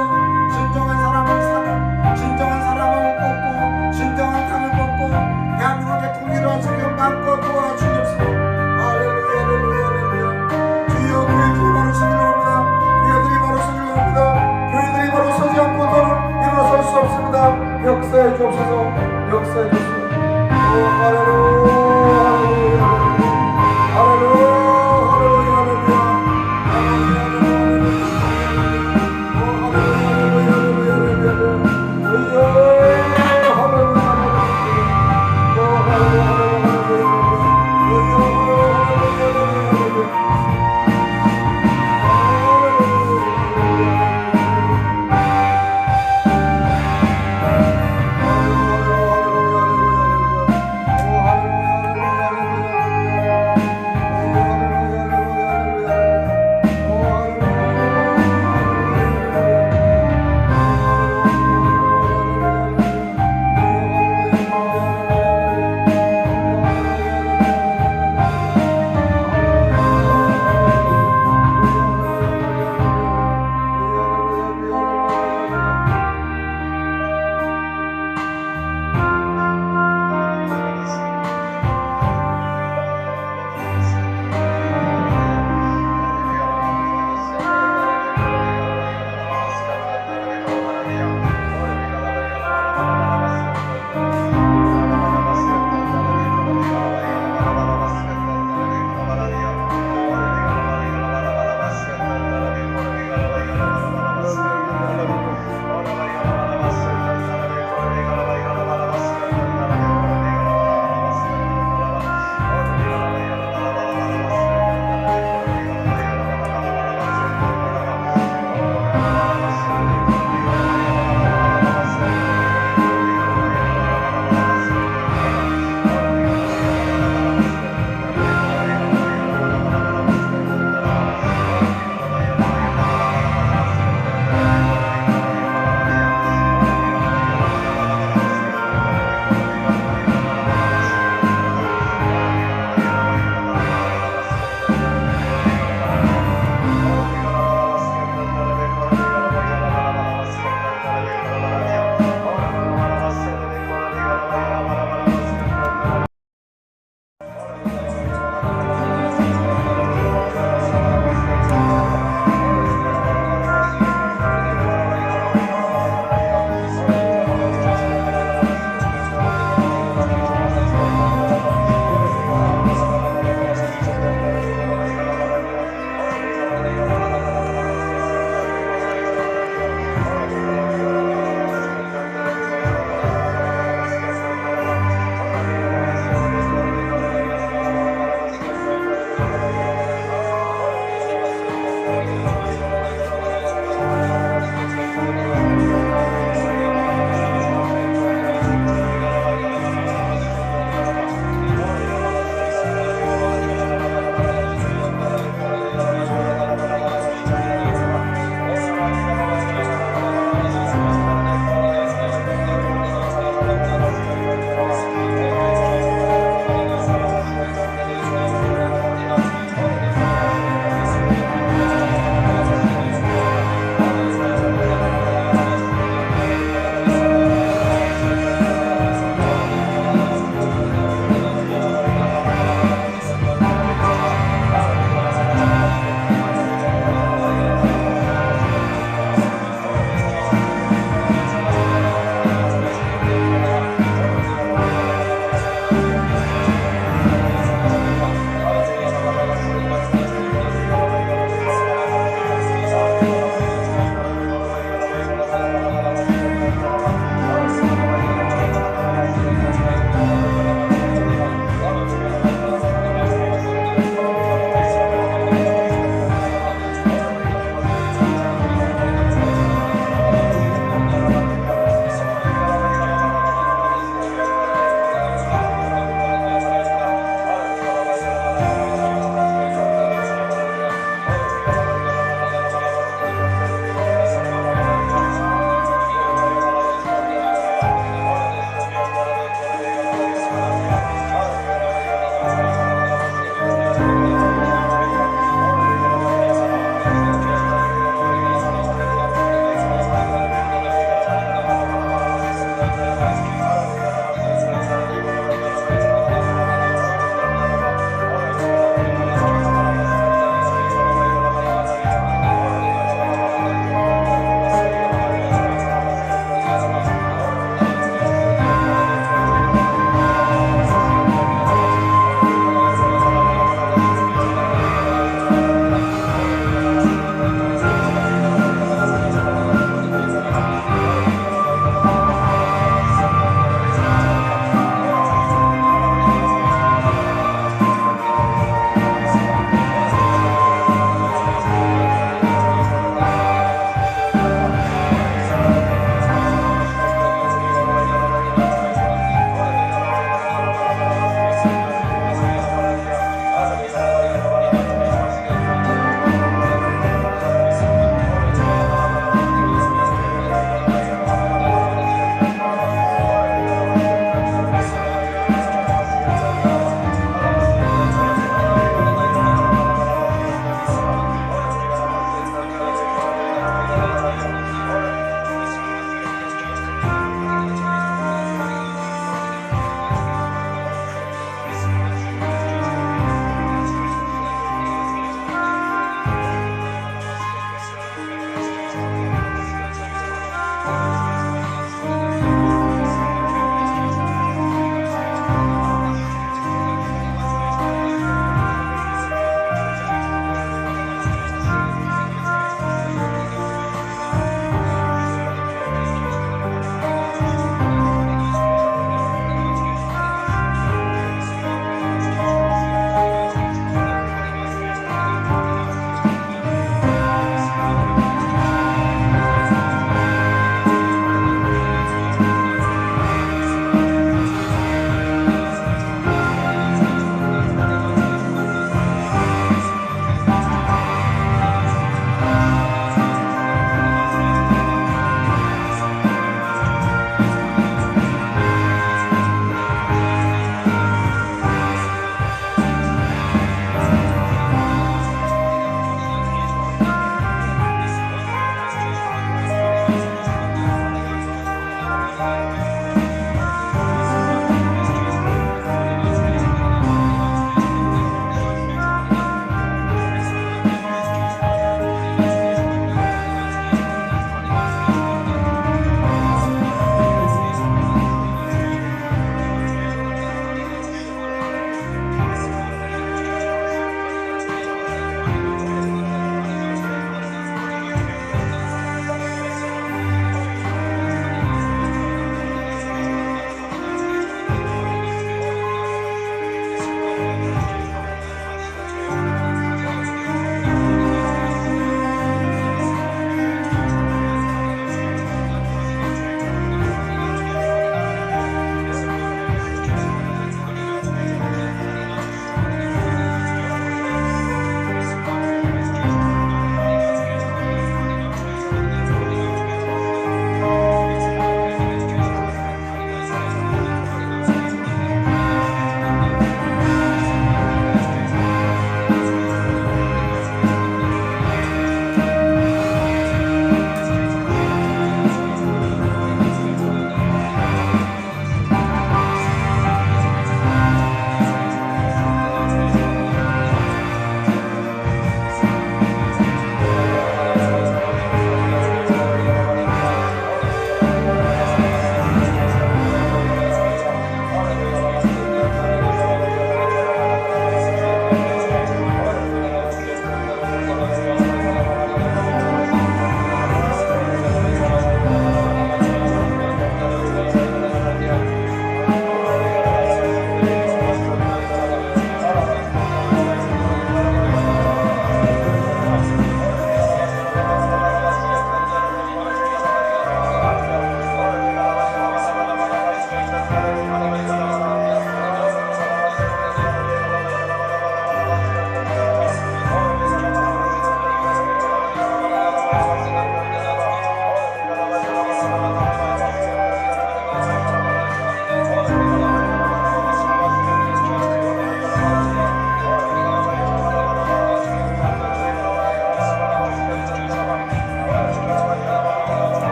진정한 사람을 사랑 진정한 사람을 뽑고 진정한 당을 뽑고 대한민국 대통령을 하시며 마음껏 도와주옵소서. 할렐루야 할렐루야 할렐루야. 주여 교회들이 바로 서기를 합니다. 교회들이 바로 서기를 합니다. 교회들이 바로 서지 않고는 일어설 수 없습니다. 역사해 주옵소서. 역사해 주옵소서. 오 할렐루야 할렐루야 할렐루야 할렐루야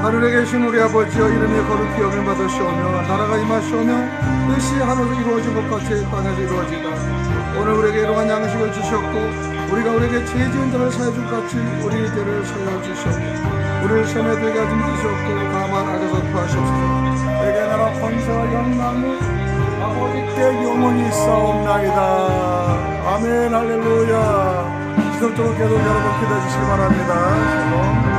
하늘에 계신 우리 아버지여, 이름이 거룩히 여김 받으시오며 나라가 임하시오며 뜻이 하늘에서 이루어진 것 같이 땅에서 이루어지다. 오늘 우리에게 일용할 양식을 사여 주셨고 우리가 우리에게 죄 지은 자를 사여 줄 같이 우리의 죄를 사여 주셨고 우리를 시험에 들게 하지 마시옵고 다만 악에서 구하시옵소서. 내게 나라 권세와 영광이 아버지께 영원히 있사옵나이다. 아멘. 할렐루야. 지속적으로 계속 여러분 기도해 주시기 바랍니다. 샬롬.